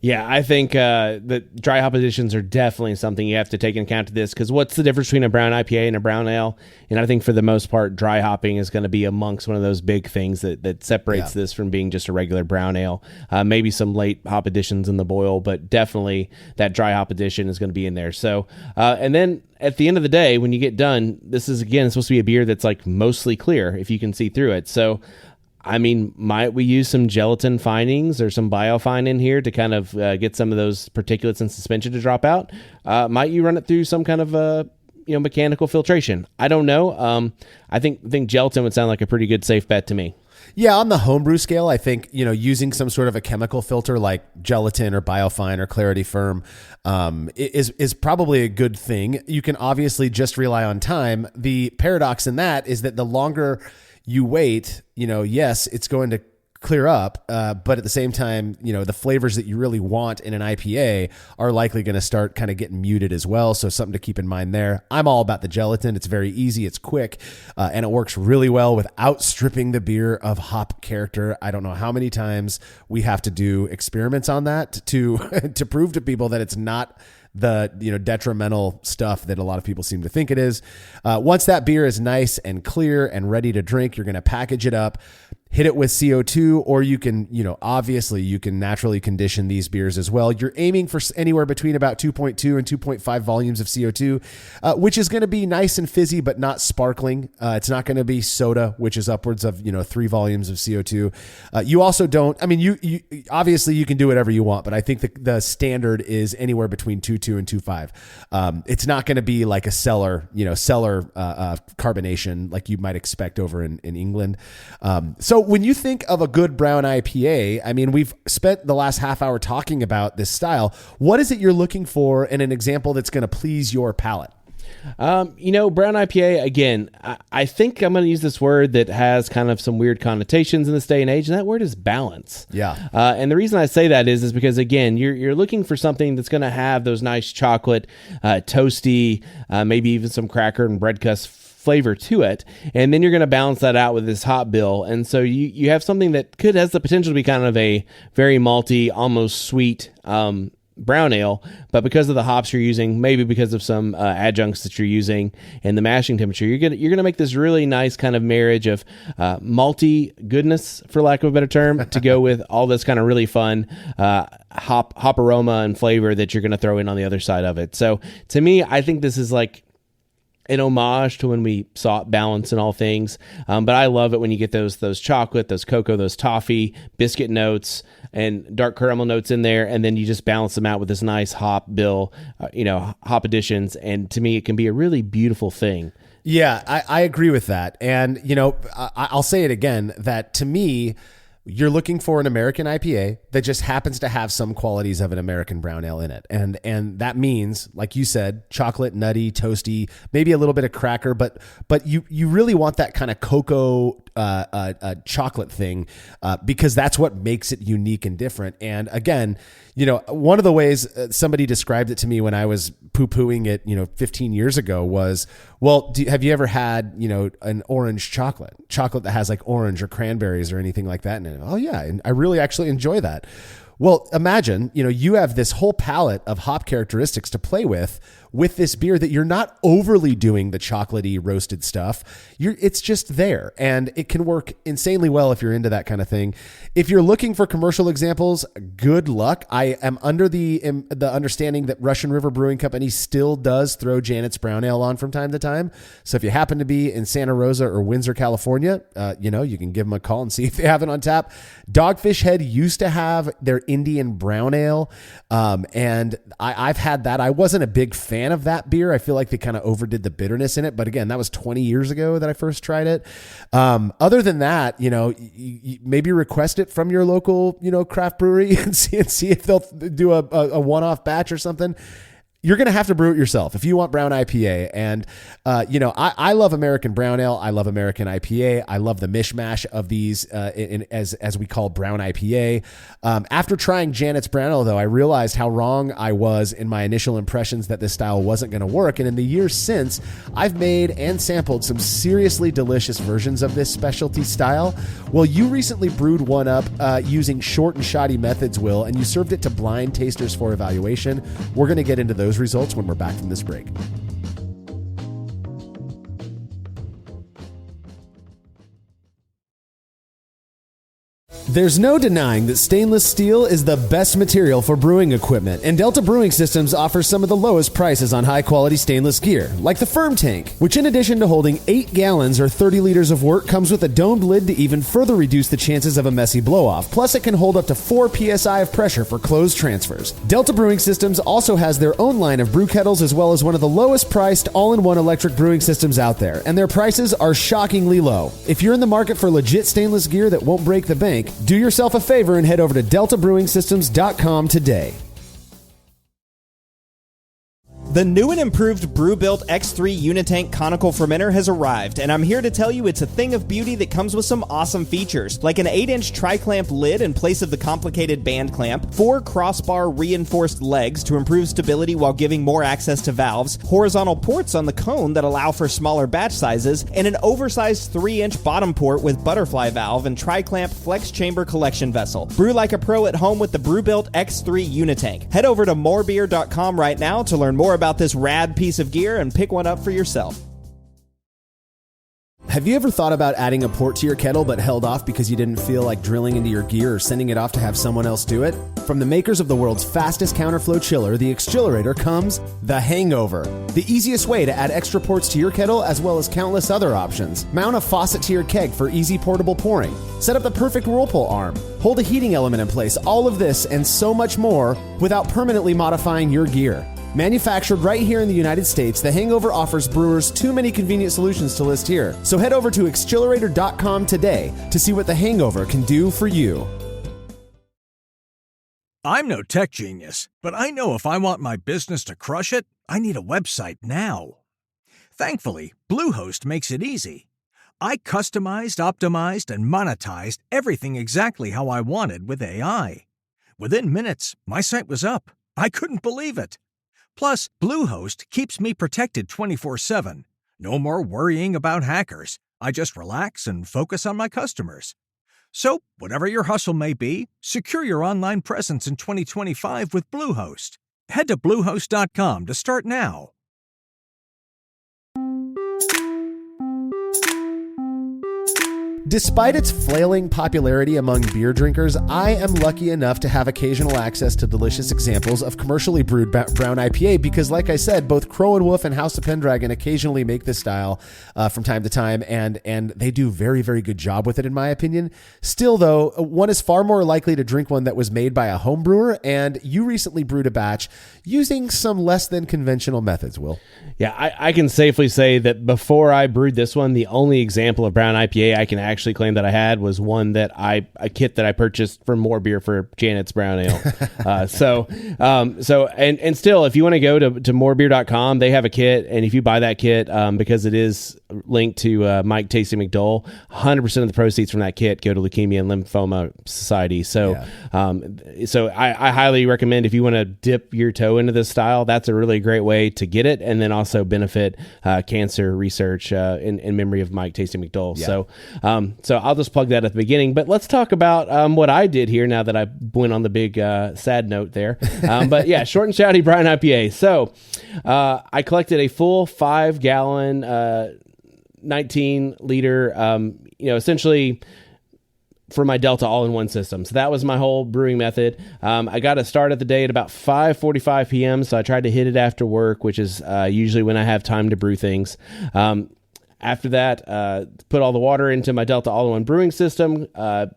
Speaker 2: Yeah, I think the dry hop additions are definitely something you have to take into account to this, because what's the difference between a brown IPA and a brown ale? And I think for the most part, dry hopping is going to be amongst one of those big things that separates this from being just a regular brown ale. Maybe some late hop additions in the boil, but definitely that dry hop addition is going to be in there. So, and then at the end of the day, when you get done, this is, again, supposed to be a beer that's like mostly clear if you can see through it. So, I mean, might we use some gelatin finings or some biofine in here to kind of get some of those particulates and suspension to drop out? Might you run it through some kind of mechanical filtration? I don't know. I think gelatin would sound like a pretty good safe bet to me.
Speaker 1: Yeah, on the homebrew scale, I think, using some sort of a chemical filter like gelatin or biofine or Clarity Firm is probably a good thing. You can obviously just rely on time. The paradox in that is that the longer you wait, yes, it's going to clear up, but at the same time, the flavors that you really want in an IPA are likely going to start kind of getting muted as well. So something to keep in mind there. I'm all about the gelatin. It's very easy. It's quick, and it works really well without stripping the beer of hop character. I don't know how many times we have to do experiments on that to to prove to people that it's not the detrimental stuff that a lot of people seem to think it is. Once that beer is nice and clear and ready to drink, you're going to package it up, hit it with CO2, or you can, obviously you can naturally condition these beers as well. You're aiming for anywhere between about 2.2 and 2.5 volumes of CO2, which is going to be nice and fizzy, but not sparkling. It's not going to be soda, which is upwards of, 3 volumes of CO2. You also don't, you obviously you can do whatever you want, but I think the standard is anywhere between 2.2 and 2.5. It's not going to be like a cellar carbonation like you might expect over in England. So when you think of a good brown IPA, we've spent the last half hour talking about this style. What is it you're looking for in an example that's going to please your palate?
Speaker 2: Brown IPA, again, I think I'm going to use this word that has kind of some weird connotations in this day and age, and that word is balance.
Speaker 1: Yeah.
Speaker 2: And the reason I say that is because, again, you're looking for something that's going to have those nice chocolate, toasty, maybe even some cracker and bread crust flavor to it, and then you're going to balance that out with this hop bill, and so you have something that has the potential to be kind of a very malty, almost sweet brown ale, but because of the hops you're using, maybe because of some adjuncts that you're using and the mashing temperature, you're gonna make this really nice kind of marriage of malty goodness, for lack of a better term, to go with all this kind of really fun hop aroma and flavor that you're gonna throw in on the other side of it. So to me, I think this is like an homage to when we sought balance in all things. But I love it when you get those chocolate, those cocoa, those toffee, biscuit notes, and dark caramel notes in there, and then you just balance them out with this nice hop bill, hop additions. And to me, it can be a really beautiful thing.
Speaker 1: Yeah, I agree with that. And, I'll say it again, that to me, you're looking for an American IPA that just happens to have some qualities of an American brown ale in it. And that means, like you said, chocolate, nutty, toasty, maybe a little bit of cracker, but you really want that kind of cocoa chocolate thing because that's what makes it unique and different. And again, one of the ways somebody described it to me when I was poo-pooing it, 15 years ago was, well, have you ever had, an orange chocolate that has like orange or cranberries or anything like that in it? Oh yeah. And I really actually enjoy that. Well, imagine, you have this whole palette of hop characteristics to play with this beer that you're not overly doing the chocolatey roasted stuff. It's just there, and it can work insanely well if you're into that kind of thing. If you're looking for commercial examples, good luck. I am under the understanding that Russian River Brewing Company still does throw Janet's Brown Ale on from time to time. So if you happen to be in Santa Rosa or Windsor, California, you can give them a call and see if they have it on tap. Dogfish Head used to have their Indian Brown Ale, and I've had that. I wasn't a big fan of that beer. I feel like they kind of overdid the bitterness in it. But again, that was 20 years ago that I first tried it. Other than that, you maybe request it from your local, craft brewery and see if they'll do a one-off batch or something. You're going to have to brew it yourself if you want Brown IPA. And, I love American Brown Ale. I love American IPA. I love the mishmash of these as we call Brown IPA. After trying Janet's Brown Ale, though, I realized how wrong I was in my initial impressions that this style wasn't going to work. And in the years since, I've made and sampled some seriously delicious versions of this specialty style. Well, you recently brewed one up using short and shoddy methods, Will, and you served it to blind tasters for evaluation. We're going to get into those results when we're back from this break. There's no denying that stainless steel is the best material for brewing equipment, and Delta Brewing Systems offers some of the lowest prices on high-quality stainless gear, like the Firm Tank, which in addition to holding 8 gallons or 30 liters of wort, comes with a domed lid to even further reduce the chances of a messy blow-off. Plus, it can hold up to 4 psi of pressure for closed transfers. Delta Brewing Systems also has their own line of brew kettles, as well as one of the lowest-priced all-in-one electric brewing systems out there, and their prices are shockingly low. If you're in the market for legit stainless gear that won't break the bank, do yourself a favor and head over to deltabrewingsystems.com today.
Speaker 4: The new and improved Brewbuilt X3 Unitank conical fermenter has arrived, and I'm here to tell you it's a thing of beauty that comes with some awesome features, like an 8-inch tri-clamp lid in place of the complicated band clamp, 4 crossbar reinforced legs to improve stability while giving more access to valves, horizontal ports on the cone that allow for smaller batch sizes, and an oversized 3-inch bottom port with butterfly valve and tri-clamp flex chamber collection vessel. Brew like a pro at home with the Brewbuilt X3 Unitank. Head over to morebeer.com right now to learn more about this rad piece of gear and pick one up for yourself.
Speaker 1: Have you ever thought about adding a port to your kettle but held off because you didn't feel like drilling into your gear or sending it off to have someone else do it? From the makers of the world's fastest counterflow chiller, the Exchillerator, comes the Hangover, the easiest way to add extra ports to your kettle as well as countless other options. Mount a faucet to your keg for easy portable pouring. Set up the perfect whirlpool arm. Hold a heating element in place. All of this and so much more without permanently modifying your gear. Manufactured right here in the United States, the Hangover offers brewers too many convenient solutions to list here. So head over to Exchillerator.com today to see what the Hangover can do for you.
Speaker 3: I'm no tech genius, but I know if I want my business to crush it, I need a website now. Thankfully, Bluehost makes it easy. I customized, optimized, and monetized everything exactly how I wanted with AI. Within minutes, my site was up. I couldn't believe it. Plus, Bluehost keeps me protected 24/7. No more worrying about hackers. I just relax and focus on my customers. So, whatever your hustle may be, secure your online presence in 2025 with Bluehost. Head to Bluehost.com to start now.
Speaker 1: Despite its flailing popularity among beer drinkers, I am lucky enough to have occasional access to delicious examples of commercially brewed brown IPA because, like I said, both Crow and Wolf and House of Pendragon occasionally make this style from time to time, and they do very, very good job with it, in my opinion. Still, though, one is far more likely to drink one that was made by a home brewer, and you recently brewed a batch using some less than conventional methods, Will.
Speaker 2: Yeah, I can safely say that before I brewed this one, the only example of brown IPA I can actually claim that I had was one that a kit that I purchased from More Beer for Janet's Brown Ale. So still, if you want to go to morebeer.com, they have a kit, and if you buy that kit, because it is linked to Mike Tasty McDole, 100% of the proceeds from that kit go to Leukemia and Lymphoma Society. So, I highly recommend if you want to dip your toe into this style, that's a really great way to get it, and then also benefit cancer research in memory of Mike Tasty McDole. Yeah. So I'll just plug that at the beginning. But let's talk about what I did here now that I went on the big sad note there. But yeah, Short and Shouty Brown IPA. So I collected a full 5-gallon, 19-liter, essentially for my Delta all-in-one system. So that was my whole brewing method. I got to start at the day at about 5:45 p.m. So I tried to hit it after work, which is usually when I have time to brew things. After that, put all the water into my Delta all-in-one brewing system,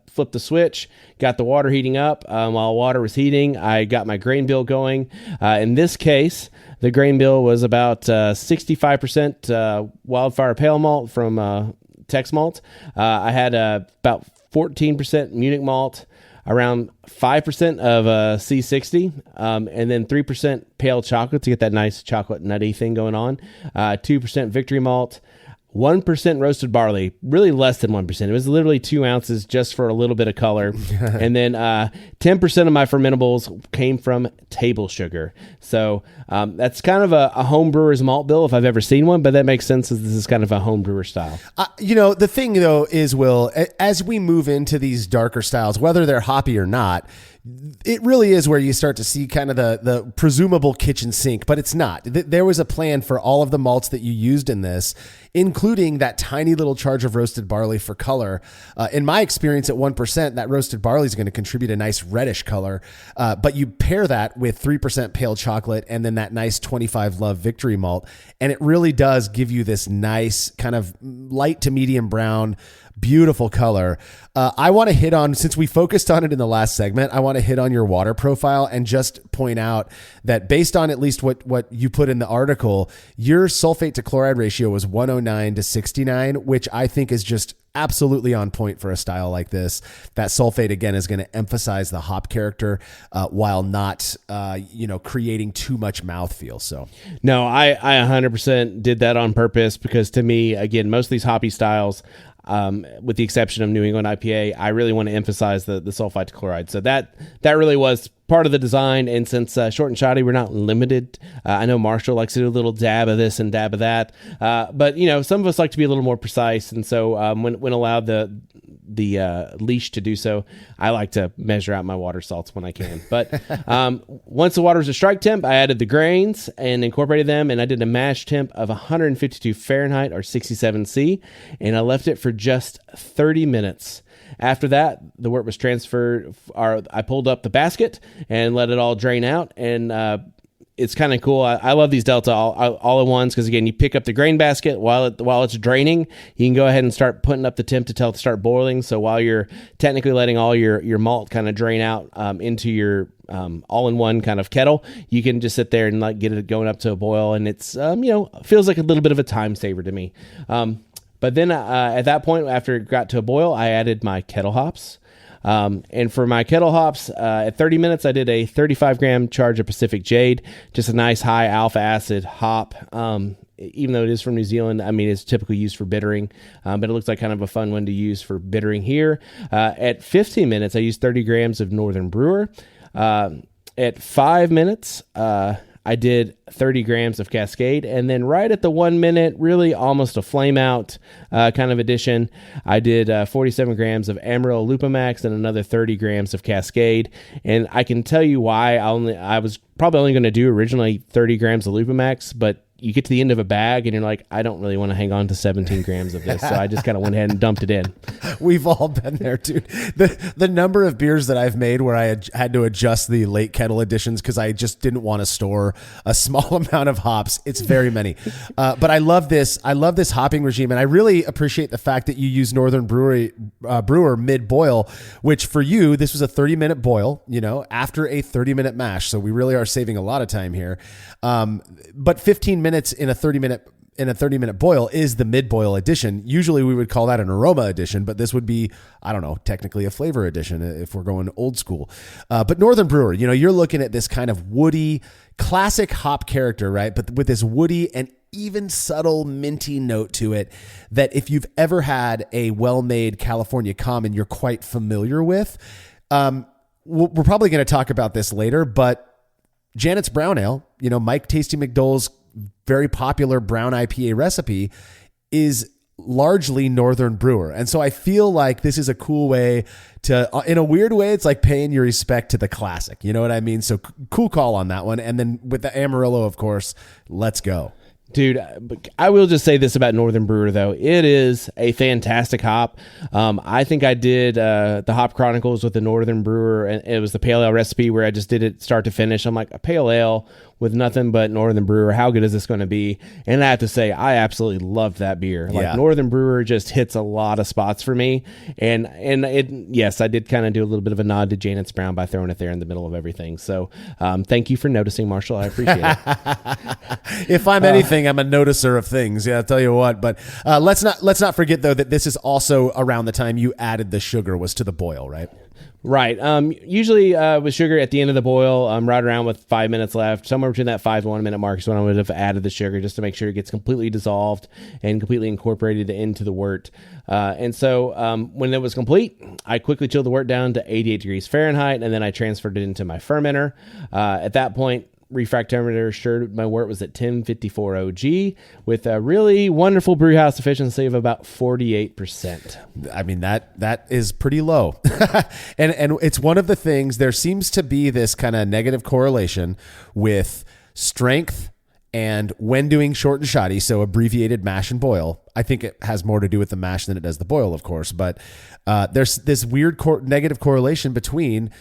Speaker 2: flipped the switch, got the water heating up. While water was heating, I got my grain bill going. In this case, the grain bill was about 65% Wildfire Pale Malt from Tex Malt. I had about 14% Munich Malt, around 5% of C60, and then 3% pale chocolate to get that nice chocolate nutty thing going on, 2% Victory Malt, 1% roasted barley, really less than 1%. It was literally 2 ounces just for a little bit of color. And then 10% of my fermentables came from table sugar. So that's kind of a home brewer's malt bill if I've ever seen one, but that makes sense as this is kind of a home brewer style.
Speaker 1: The thing, though, is, Will, as we move into these darker styles, whether they're hoppy or not, it really is where you start to see kind of the presumable kitchen sink, but it's not. There was a plan for all of the malts that you used in this, including that tiny little charge of roasted barley for color. In my experience at 1%, that roasted barley is going to contribute a nice reddish color. But you pair that with 3% pale chocolate and then that nice 25 Love Victory Malt, and it really does give you this nice kind of light to medium brown, beautiful color. I want to hit on, since we focused on it in the last segment, I want to hit on your water profile and just point out that based on at least what you put in the article, your sulfate to chloride ratio was 109 to 69, which I think is just absolutely on point for a style like this. That sulfate, again, is going to emphasize the hop character while not, creating too much mouthfeel. So,
Speaker 2: no, I 100% did that on purpose because to me, again, most of these hoppy styles, with the exception of New England IPA, I really want to emphasize the sulfite to chloride. So that really was part of the design. And since Short and Shoddy, we're not limited. I know Marshall likes to do a little dab of this and dab of that. But some of us like to be a little more precise. And so when allowed the leash to do so, I like to measure out my water salts when I can. But once the water was a strike temp, I added the grains and incorporated them, and I did a mash temp of 152 Fahrenheit or 67 C, and I left it for just 30 minutes. After that, the wort was transferred. I pulled up the basket and let it all drain out, and it's kind of cool. I love these Delta all-in-ones because, again, you pick up the grain basket while it's draining. You can go ahead and start putting up the temp to tell it to start boiling. So while you're technically letting all your malt kind of drain out into your all-in-one kind of kettle, you can just sit there and get it going up to a boil, and it's feels like a little bit of a time saver to me. But then at that point, after it got to a boil, I added my kettle hops. And for my kettle hops, at 30 minutes, I did a 35-gram charge of Pacific Jade, just a nice high alpha acid hop. Even though it is from New Zealand, I mean, it's typically used for bittering, but it looks like kind of a fun one to use for bittering here. At 15 minutes, I used 30 grams of Northern Brewer. At 5 minutes, I did 30 grams of Cascade, and then right at the 1 minute, really almost a flame out kind of addition, I did 47 grams of Amarillo Lupamax and another 30 grams of Cascade. And I can tell you why I was probably only going to do originally 30 grams of Lupamax, but you get to the end of a bag and you're like, I don't really want to hang on to 17 grams of this. So I just kind of went ahead and dumped it in.
Speaker 1: We've all been there, dude. The number of beers that I've made where I had to adjust the late kettle additions because I just didn't want to store a small amount of hops. It's very many. But I love this. I love this hopping regime. And I really appreciate the fact that you use Northern Brewer mid-boil, which for you, this was a 30-minute boil, after a 30-minute mash. So we really are saving a lot of time here. But 15 minutes in a 30-minute boil is the mid-boil addition. Usually we would call that an aroma addition, but this would be, I don't know, technically a flavor addition if we're going old school. But Northern Brewer, you're looking at this kind of woody, classic hop character, right? But with this woody and even subtle minty note to it that if you've ever had a well-made California Common you're quite familiar with. We're probably going to talk about this later, but Janet's Brown Ale, Mike Tasty McDole's very popular Brown IPA recipe is largely Northern Brewer. And so I feel like this is a cool way to, in a weird way, it's like paying your respect to the classic. You know what I mean? So cool call on that one. And then with the Amarillo, of course, let's go.
Speaker 2: Dude, I will just say this about Northern Brewer, though. It is a fantastic hop. I think I did the Hop Chronicles with the Northern Brewer, and it was the Pale Ale recipe where I just did it start to finish. I'm like, a Pale Ale with nothing but Northern Brewer, how good is this going to be? And I have to say, I absolutely loved that beer. Like, Northern Brewer just hits a lot of spots for me. And it, yes, I did kind of do a little bit of a nod to Janet's Brown by throwing it there in the middle of everything. So thank you for noticing, Marshall. I appreciate it.
Speaker 1: If I'm anything, I'm a noticer of things. Yeah, I'll tell you what. But let's not forget, though, that this is also around the time you added the sugar was to the boil, right?
Speaker 2: Right. Usually with sugar at the end of the boil, right around with 5 minutes left, somewhere between that 5 to 1 minute mark is when I would have added the sugar just to make sure it gets completely dissolved and completely incorporated into the wort. And so when it was complete, I quickly chilled the wort down to 88 degrees Fahrenheit, and then I transferred it into my fermenter. At that point, refractometer assured my wort was at 1054 OG with a really wonderful brewhouse efficiency of about 48%.
Speaker 1: I mean, that is pretty low. and it's one of the things, there seems to be this kind of negative correlation with strength and when doing short and shoddy, so abbreviated mash and boil. I think it has more to do with the mash than it does the boil, of course. But there's this weird negative correlation between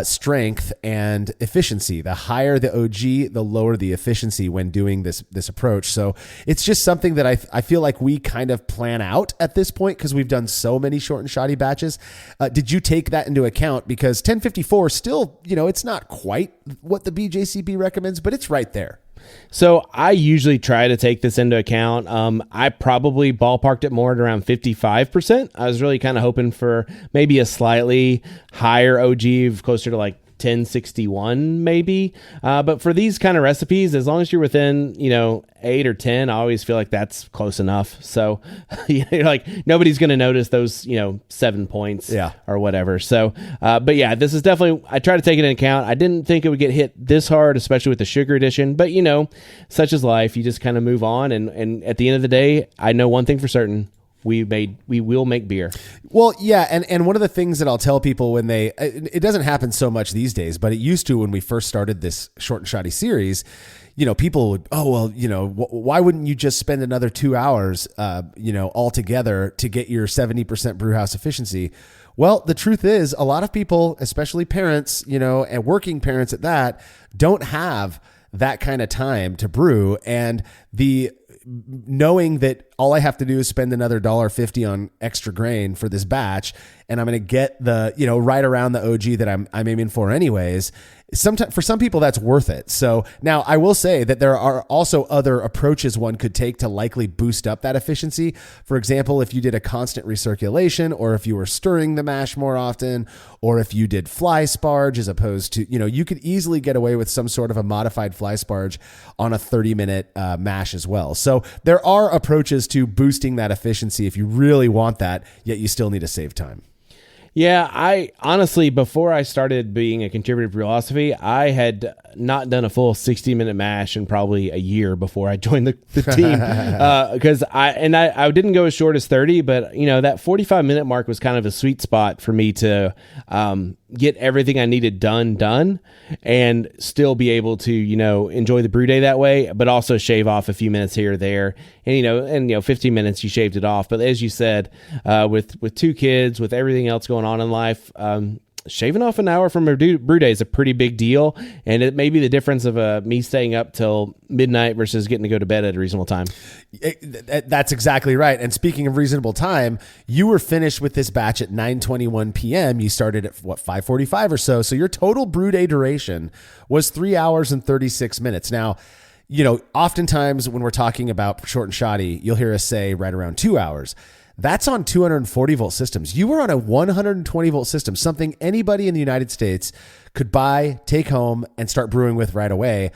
Speaker 1: strength and efficiency. The higher the OG, the lower the efficiency when doing this approach. So it's just something that I feel like we kind of plan out at this point because we've done so many short and shoddy batches. Did you take that into account? Because 1054 still, it's not quite what the BJCP recommends, but it's right there.
Speaker 2: So I usually try to take this into account. I probably ballparked it more at around 55%. I was really kind of hoping for maybe a slightly higher OG, closer to like 1061 maybe. But for these kind of recipes, as long as you're within, 8 or 10, I always feel like that's close enough. So you're like, nobody's going to notice those, 7 points or whatever. So, but yeah, this is definitely, I try to take it into account. I didn't think it would get hit this hard, especially with the sugar addition, but such is life. You just kind of move on. And at the end of the day, I know one thing for certain. We will make beer. Well,
Speaker 1: yeah, and one of the things that I'll tell people when it doesn't happen so much these days, but it used to when we first started this short and shoddy series. People would, why wouldn't you just spend another 2 hours, altogether to get your 70% brewhouse efficiency? Well, the truth is, a lot of people, especially parents, and working parents at that, don't have that kind of time to brew, and knowing that all I have to do is spend another $1.50 on extra grain for this batch, and I'm going to get the, right around the OG that I'm aiming for anyways. Sometimes for some people that's worth it. So now I will say that there are also other approaches one could take to likely boost up that efficiency. For example, if you did a constant recirculation, or if you were stirring the mash more often, or if you did fly sparge as opposed to, you could easily get away with some sort of a modified fly sparge on a 30-minute mash as well. So there are approaches to boosting that efficiency if you really want that, yet you still need to save time.
Speaker 2: Yeah, I honestly, before I started being a contributor to Brewosophy, I had not done a full 60-minute mash in probably a year before I joined the team. Because I didn't go as short as 30, but that 45-minute mark was kind of a sweet spot for me to get everything I needed done and still be able to, enjoy the brew day that way, but also shave off a few minutes here or there. And 15 minutes you shaved it off. But as you said, with 2 kids, with everything else going on in life, shaving off an hour from a brew day is a pretty big deal, and it may be the difference of me staying up till midnight versus getting to go to bed at a reasonable time.
Speaker 1: That's exactly right. And speaking of reasonable time, you were finished with this batch at 9:21 p.m. You started at 5:45 or so. So your total brew day duration was 3 hours and 36 minutes. Now, oftentimes when we're talking about short and shoddy, you'll hear us say right around 2 hours. That's on 240 volt systems. You were on a 120 volt system, something anybody in the United States could buy, take home, and start brewing with right away.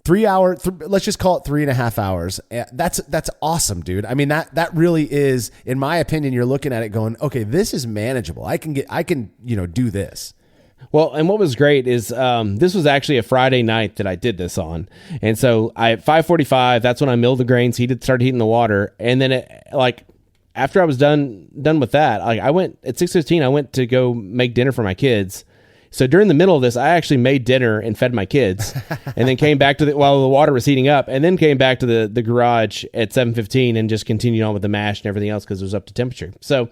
Speaker 1: 3 hour, let's just call it 3.5 hours. That's awesome, dude. I mean, that really is, in my opinion, you're looking at it going, okay, this is manageable. I can do this.
Speaker 2: Well, and what was great is this was actually a Friday night that I did this on. And so at 5:45, that's when I milled the grains, started heating the water. And then after I was done with that, I went at 6:15. I went to go make dinner for my kids. So during the middle of this, I actually made dinner and fed my kids, and then came back while the water was heating up, and then came back to the garage at 7:15 and just continued on with the mash and everything else because it was up to temperature. So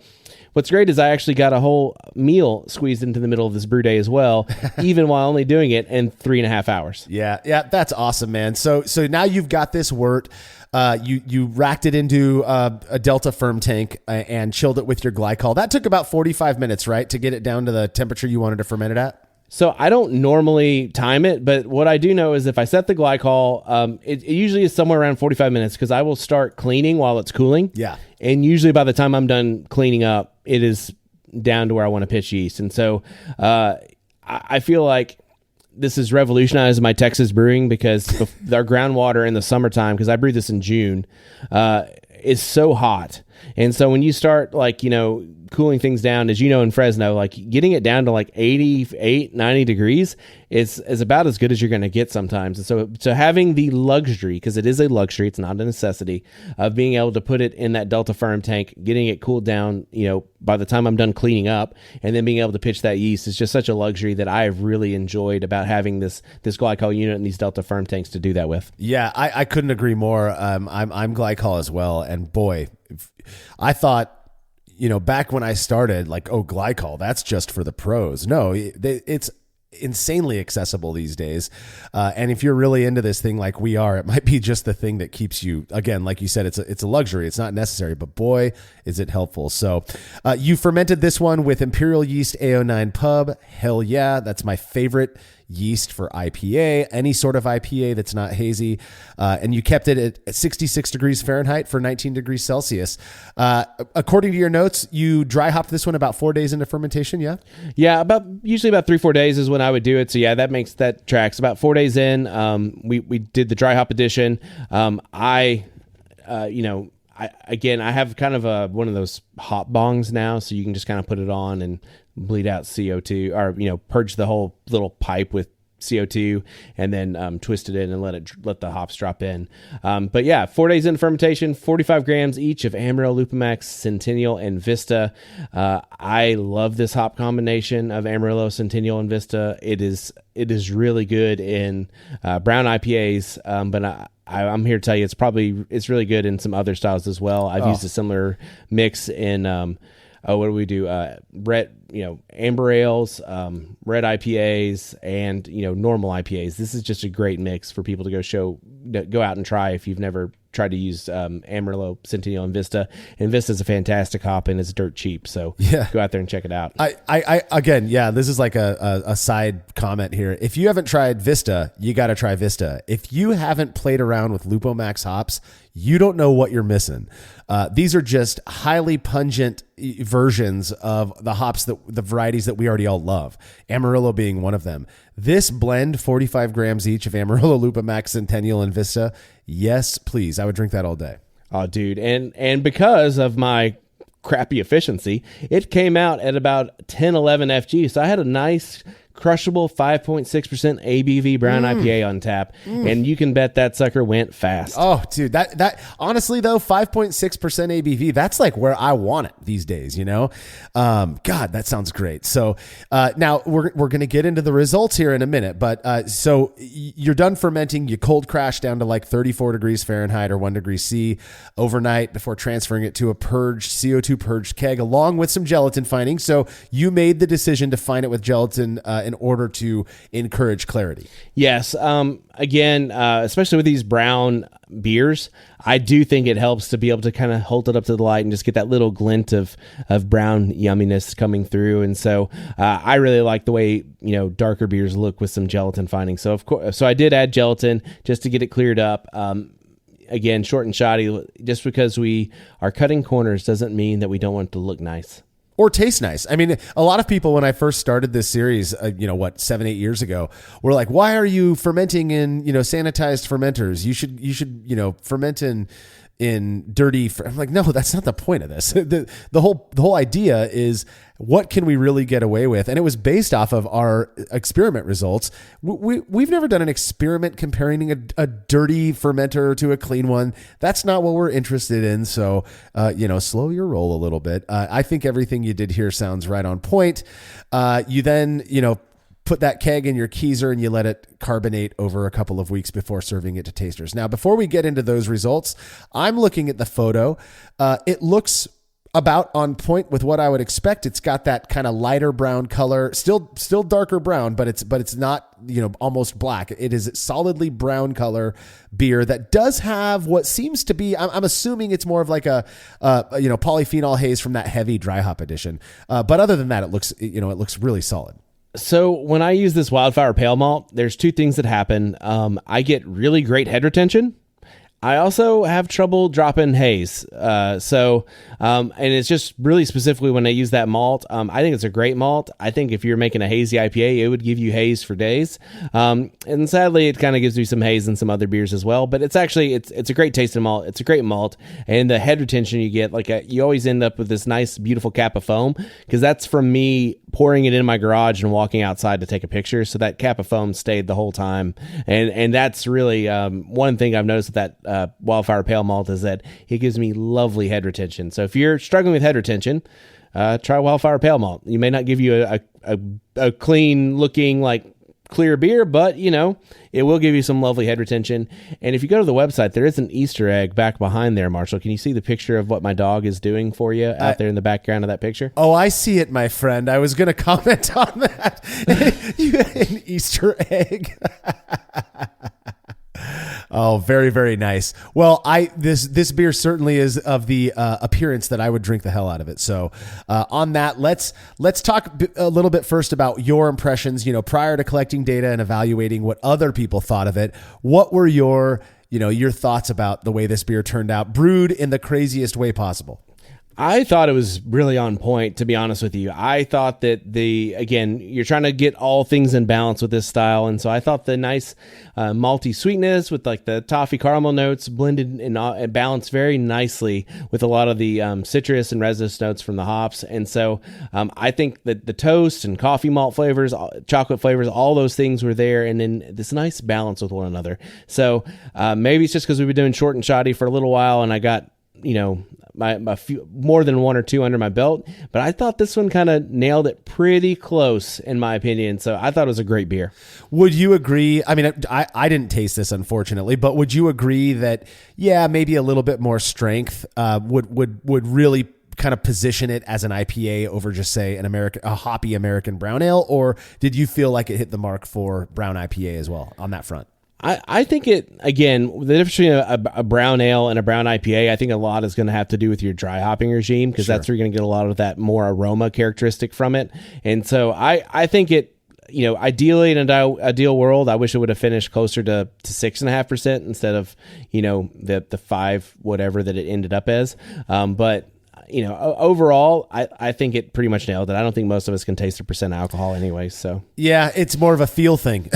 Speaker 2: what's great is I actually got a whole meal squeezed into the middle of this brew day as well, even while only doing it in 3.5 hours.
Speaker 1: Yeah, that's awesome, man. So now you've got this wort. You racked it into a Delta Firm tank and chilled it with your glycol. That took about 45 minutes, right, to get it down to the temperature you wanted to ferment it at?
Speaker 2: So I don't normally time it, but what I do know is if I set the glycol, it usually is somewhere around 45 minutes because I will start cleaning while it's cooling.
Speaker 1: Yeah.
Speaker 2: And usually by the time I'm done cleaning up, it is down to where I want to pitch yeast. And so I feel like this has revolutionized my Texas brewing because our groundwater in the summertime, because I brewed this in June, is so hot. And so when you start cooling things down, as you know, in Fresno, getting it down to 88, 90 degrees is about as good as you're going to get sometimes. And so having the luxury, because it is a luxury, it's not a necessity, of being able to put it in that Delta Firm tank, getting it cooled down, by the time I'm done cleaning up, and then being able to pitch that yeast is just such a luxury that I have really enjoyed about having this glycol unit and these Delta Firm tanks to do that with.
Speaker 1: Yeah, I couldn't agree more. I'm glycol as well. And boy, I thought, back when I started, glycol, that's just for the pros. No, it's insanely accessible these days. And if you're really into this thing like we are, it might be just the thing that keeps you, again, like you said, it's a luxury. It's not necessary, but boy, is it helpful. So you fermented this one with Imperial Yeast AO9 Pub. Hell yeah. That's my favorite yeast for IPA, any sort of IPA that's not hazy. And you kept it at 66 degrees Fahrenheit for 19 degrees Celsius. According to your notes, you dry hopped this one about 4 days into fermentation. Yeah.
Speaker 2: Yeah. Usually about 3-4 days is when I would do it. So yeah, that tracks. About 4 days in, we did the dry hop edition. I have kind of one of those hop bongs now, so you can just kind of put it on and bleed out CO2, or purge the whole little pipe with CO2, and then twist it in and let the hops drop in. But yeah, 4 days in fermentation, 45 grams each of Amarillo, Lupamax, Centennial, and Vista. I love this hop combination of Amarillo, Centennial, and Vista. It is really good in brown IPAs, but I'm here to tell you it's really good in some other styles as well. I've used a similar mix in what do we do? Amber ales, red IPAs, and normal IPAs. This is just a great mix for people to go out and try if you've never tried to use Amarillo, Centennial, and Vista. And Vista's a fantastic hop, and it's dirt cheap. So yeah, go out there and check it out.
Speaker 1: Again, this is like a side comment here. If you haven't tried Vista, you got to try Vista. If you haven't played around with Lupomax hops, you don't know what you're missing. These are just highly pungent versions of the hops, the varieties that we already all love, Amarillo being one of them. This blend, 45 grams each of Amarillo, Lupamax, Centennial, and Vista, yes, please. I would drink that all day.
Speaker 2: Oh, dude. And because of my crappy efficiency, it came out at about 10, 11 FG. So I had a nice crushable 5.6% ABV Brown IPA on tap, and you can bet that sucker went fast.
Speaker 1: Oh, dude, that honestly though, 5.6% ABV, that's like where I want it these days, you know? God, that sounds great. So now we're going to get into the results here in a minute, but so you're done fermenting, you cold crash down to like 34 degrees Fahrenheit or 1 degree C overnight before transferring it to a CO2 purged keg along with some gelatin finding. So you made the decision to fine it with gelatin in order to encourage clarity.
Speaker 2: Yes. Again, especially with these brown beers, I do think it helps to be able to kind of hold it up to the light and just get that little glint of brown yumminess coming through. And so I really like the way, darker beers look with some gelatin finding. So of course, I did add gelatin just to get it cleared up. Again, short and shoddy, just because we are cutting corners doesn't mean that we don't want it to look nice.
Speaker 1: Or taste nice. I mean, a lot of people, when I first started this series, 7-8 years ago, were like, why are you fermenting in, sanitized fermenters? You should, ferment in dirty. I'm like, no, that's not the point of this. The whole idea is, what can we really get away with? And it was based off of our experiment results. We've never done an experiment comparing a dirty fermenter to a clean one. That's not what we're interested in. So, slow your roll a little bit. I think everything you did here sounds right on point. You then, put that keg in your keezer and you let it carbonate over a couple of weeks before serving it to tasters. Now, before we get into those results, I'm looking at the photo. It looks about on point with what I would expect. It's got that kind of lighter brown color, still darker brown, but it's not, almost black. It is solidly brown color beer that does have what seems to be, I'm assuming it's more of like a polyphenol haze from that heavy dry hop edition. But other than that, it looks really solid.
Speaker 2: So when I use this Wildfire Pale Malt, there's two things that happen. I get really great head retention. I also have trouble dropping haze. And it's just really specifically when I use that malt. I think it's a great malt. I think if you're making a hazy IPA, it would give you haze for days. And sadly, it kind of gives me some haze in some other beers as well. But it's actually, it's a great tasting malt. It's a great malt. And the head retention you get, you always end up with this nice, beautiful cap of foam, because that's from me pouring it in my garage and walking outside to take a picture. So that cap of foam stayed the whole time. And that's really one thing I've noticed with that Wildfire Pale Malt is that it gives me lovely head retention. So if you're struggling with head retention, try Wildfire Pale Malt. You may not give you a clean looking, clear beer, but it will give you some lovely head retention. And if you go to the website, there is an Easter egg back behind there, Marshall. Can you see the picture of what my dog is doing for you out there in the background of that picture?
Speaker 1: Oh, I see it, my friend. I was going to comment on that. An Easter egg. Oh, very, very nice. Well, this beer certainly is of the appearance that I would drink the hell out of it. So on that, let's talk a little bit first about your impressions, prior to collecting data and evaluating what other people thought of it. What were your thoughts about the way this beer turned out, brewed in the craziest way possible?
Speaker 2: I thought it was really on point, to be honest with you. I thought that you're trying to get all things in balance with this style. And so I thought the nice malty sweetness with the toffee caramel notes blended and balanced very nicely with a lot of the citrus and resinous notes from the hops. And so I think that the toast and coffee malt flavors, chocolate flavors, all those things were there. And then this nice balance with one another. So maybe it's just because we've been doing short and shoddy for a little while and I got, my few, more than one or two under my belt, but I thought this one kind of nailed it pretty close in my opinion. So I thought it was a great beer.
Speaker 1: Would you agree? I mean, I didn't taste this unfortunately, but would you agree that, maybe a little bit more strength would really kind of position it as an IPA over just say a hoppy American brown ale? Or did you feel like it hit the mark for brown IPA as well on that front?
Speaker 2: I think the difference between a brown ale and a brown IPA, I think a lot is going to have to do with your dry hopping regime, because that's where you're going to get a lot of that more aroma characteristic from it. And so I think it, ideally in an ideal world, I wish it would have finished closer to 6.5% instead of, the 5, whatever that it ended up as. But overall, I think it pretty much nailed it. I don't think most of us can taste the percent alcohol anyway. So
Speaker 1: yeah, it's more of a feel thing.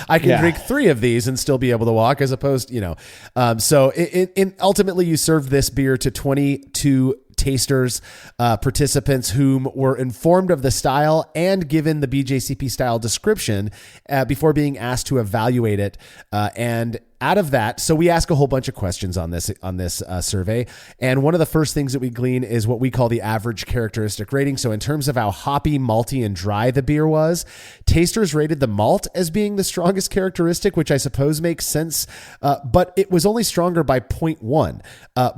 Speaker 1: I can drink 3 of these and still be able to walk, as opposed, so ultimately you served this beer to 22 tasters, participants whom were informed of the style and given the BJCP style description before being asked to evaluate it. And out of that, so we ask a whole bunch of questions on this survey, and one of the first things that we glean is what we call the average characteristic rating. So in terms of how hoppy, malty, and dry the beer was, tasters rated the malt as being the strongest characteristic, which I suppose makes sense, but it was only stronger by 0.1.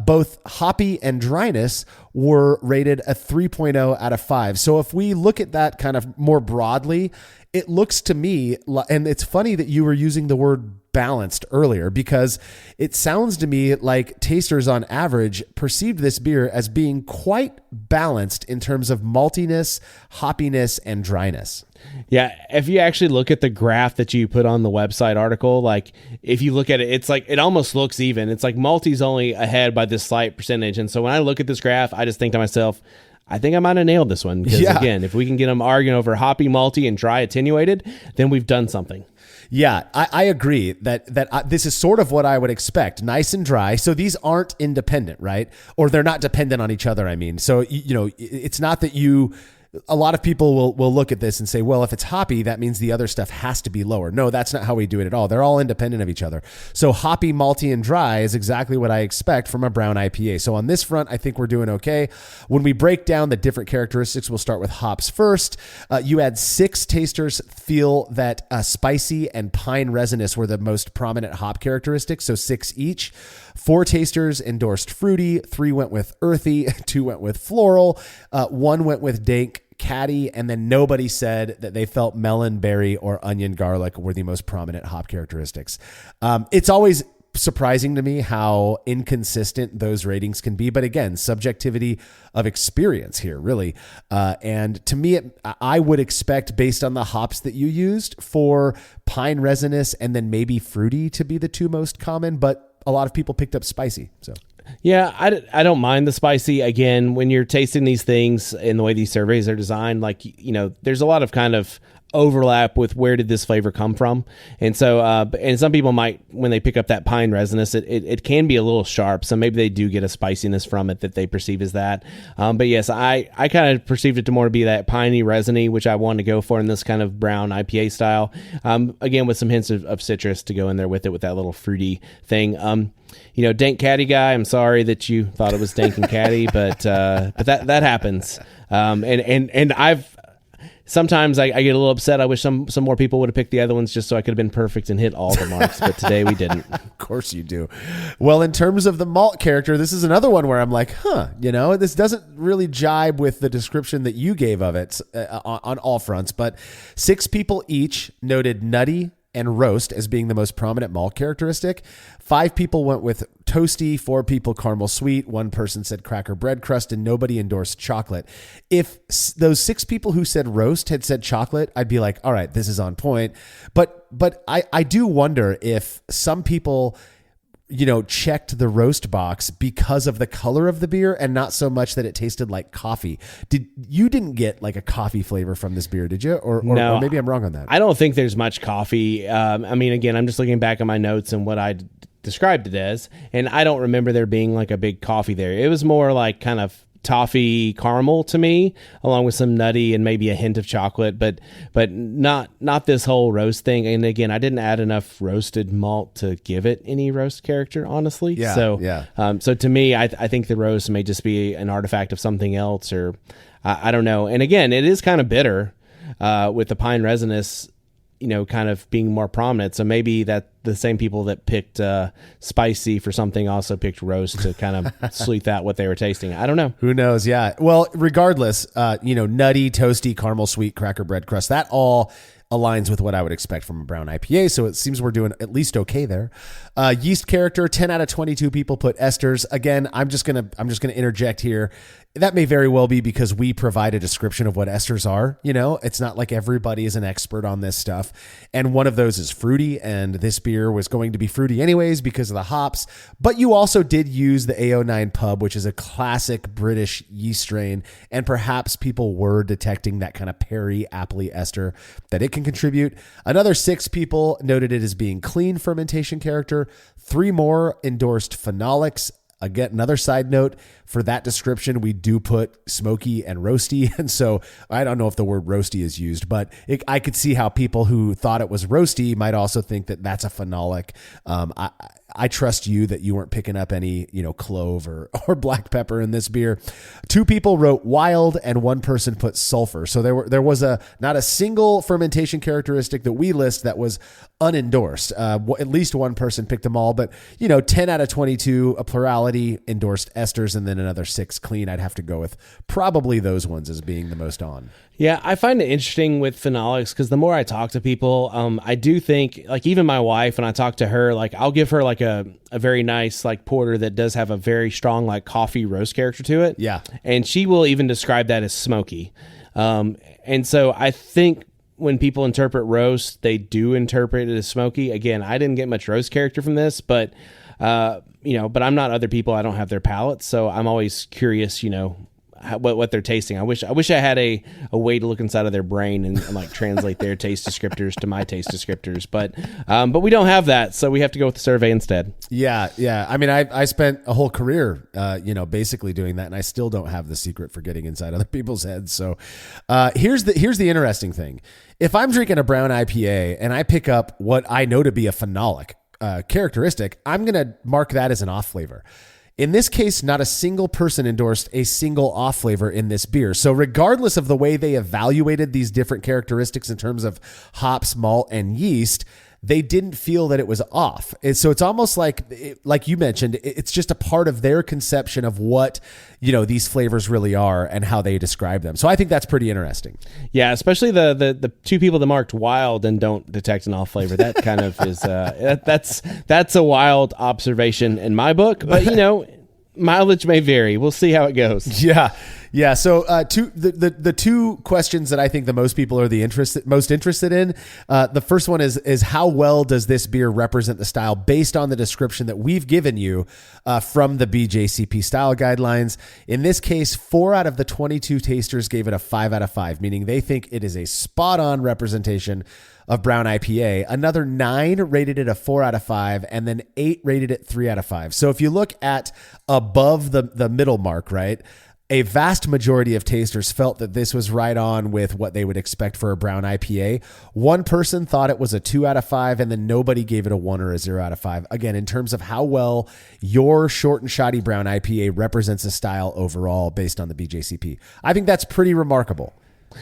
Speaker 1: Both hoppy and dryness were rated a 3.0 out of 5. So if we look at that kind of more broadly, it looks to me, and it's funny that you were using the word balanced earlier, because it sounds to me like tasters on average perceived this beer as being quite balanced in terms of maltiness, hoppiness, and dryness.
Speaker 2: Yeah, if you actually look at the graph that you put on the website article, like if you look at it, it's like it almost looks even. It's like malty's only ahead by this slight percentage. And so when I look at this graph, I just think to myself, I think I might have nailed this one. Because again, if we can get them arguing over hoppy, malty, and dry attenuated, then we've done something.
Speaker 1: Yeah, I agree that this is sort of what I would expect. Nice and dry. So these aren't independent, right? Or they're not dependent on each other, I mean. So, it's not that a lot of people will look at this and say, well, if it's hoppy, that means the other stuff has to be lower. No, that's not how we do it at all. They're all independent of each other. So hoppy, malty, and dry is exactly what I expect from a brown IPA. So on this front, I think we're doing okay. When we break down the different characteristics, we'll start with hops first. You had 6 tasters feel that spicy and pine resinous were the most prominent hop characteristics, so 6 each. 4 tasters endorsed fruity, 3 went with earthy, 2 went with floral, 1 went with dank, caddy, and then nobody said that they felt melon, berry, or onion garlic were the most prominent hop characteristics. It's always surprising to me how inconsistent those ratings can be, but again, subjectivity of experience here, really. And to me, I would expect, based on the hops that you used, for pine resinous and then maybe fruity to be the 2 most common, but a lot of people picked up spicy. So
Speaker 2: yeah, I don't mind the spicy. Again, when you're tasting these things in the way these surveys are designed, like, there's a lot of kind of overlap with where did this flavor come from. And so, and some people might, when they pick up that pine resinous, it can be a little sharp. So maybe they do get a spiciness from it that they perceive as that. But yes, I kind of perceived it to more be that piney, resiny, which I wanted to go for in this kind of brown IPA style. Again, with some hints of citrus to go in there with it, with that little fruity thing. Dank caddy guy, I'm sorry that you thought it was dank and caddy, but that happens. And sometimes I get a little upset. I wish some more people would have picked the other ones just so I could have been perfect and hit all the marks. But today we didn't.
Speaker 1: Of course you do. Well, in terms of the malt character, this is another one where I'm like, this doesn't really jibe with the description that you gave of it on all fronts. But 6 people each noted nutty and roast as being the most prominent malt characteristic. 5 people went with toasty, 4 people caramel sweet, 1 person said cracker bread crust, and nobody endorsed chocolate. If those 6 people who said roast had said chocolate, I'd be like, all right, this is on point. But I do wonder if some people checked the roast box because of the color of the beer and not so much that it tasted like coffee. You didn't get like a coffee flavor from this beer, did you? Or maybe I'm wrong on that.
Speaker 2: I don't think there's much coffee. Again, I'm just looking back at my notes and what I described it as, and I don't remember there being like a big coffee there. It was more like kind of toffee caramel to me, along with some nutty and maybe a hint of chocolate, but not this whole roast thing. And again, I didn't add enough roasted malt to give it any roast character, honestly.
Speaker 1: Yeah,
Speaker 2: so
Speaker 1: yeah.
Speaker 2: So to me, I think the roast may just be an artifact of something else, or I don't know. And again, it is kind of bitter with the pine resinous, kind of being more prominent. So maybe that the same people that picked spicy for something also picked roast to kind of sleuth out what they were tasting. I don't know.
Speaker 1: Who knows? Yeah. Well, regardless, nutty, toasty, caramel sweet, cracker bread crust, that all aligns with what I would expect from a brown IPA. So it seems we're doing at least okay there. Yeast character, 10 out of 22 people put esters. Again, I'm just going to interject here. That may very well be because we provide a description of what esters are. It's not like everybody is an expert on this stuff. And one of those is fruity, and this beer was going to be fruity anyways because of the hops. But you also did use the A09 Pub, which is a classic British yeast strain. And perhaps people were detecting that kind of perry, appley ester that it can contribute. Another 6 people noted it as being clean fermentation character. 3 more endorsed phenolics. Again, another side note for that description, we do put smoky and roasty. And so I don't know if the word roasty is used, but I could see how people who thought it was roasty might also think that that's a phenolic. I trust you that you weren't picking up any, clove or black pepper in this beer. 2 people wrote wild and 1 person put sulfur. So there was not a single fermentation characteristic that we list that was unendorsed. At least 1 person picked them all, but 10 out of 22, a plurality endorsed esters, and then another 6 clean. I'd have to go with probably those ones as being the most on.
Speaker 2: Yeah, I find it interesting with phenolics because the more I talk to people, I do think, like, even my wife, when I talk to her, like, I'll give her like a very nice like porter that does have a very strong like coffee roast character to it.
Speaker 1: Yeah.
Speaker 2: And she will even describe that as smoky. And so I think when people interpret roast, they do interpret it as smoky. Again, I didn't get much roast character from this, but but I'm not other people. I don't have their palates, so I'm always curious, what they're tasting. I wish I had a way to look inside of their brain and like translate their taste descriptors to my taste descriptors, but we don't have that, so we have to go with the survey instead.
Speaker 1: Yeah. I mean, I spent a whole career, basically doing that, and I still don't have the secret for getting inside other people's heads. So here's the interesting thing: if I'm drinking a brown IPA and I pick up what I know to be a phenolic characteristic, I'm going to mark that as an off flavor. In this case, not a single person endorsed a single off flavor in this beer. So regardless of the way they evaluated these different characteristics in terms of hops, malt, and yeast, they didn't feel that it was off. And so it's almost like you mentioned, it's just a part of their conception of what, these flavors really are and how they describe them. So I think that's pretty interesting.
Speaker 2: Yeah, especially the 2 people that marked wild and don't detect an off flavor. That kind of is that's a wild observation in my book. But mileage may vary. We'll see how it goes.
Speaker 1: Yeah. So the 2 questions that I think the most people are most interested in. The first one is how well does this beer represent the style based on the description that we've given you from the BJCP style guidelines. In this case, 4 out of the 22 tasters gave it a 5 out of 5, meaning they think it is a spot on representation of brown IPA. Another 9 rated it a 4 out of 5, and then 8 rated it 3 out of 5. So if you look at above the middle mark, right, a vast majority of tasters felt that this was right on with what they would expect for a brown IPA. 1 person thought it was a 2 out of 5, and then nobody gave it a 1 or a 0 out of 5. Again, in terms of how well your short and shoddy brown IPA represents a style overall based on the BJCP. I think that's pretty remarkable.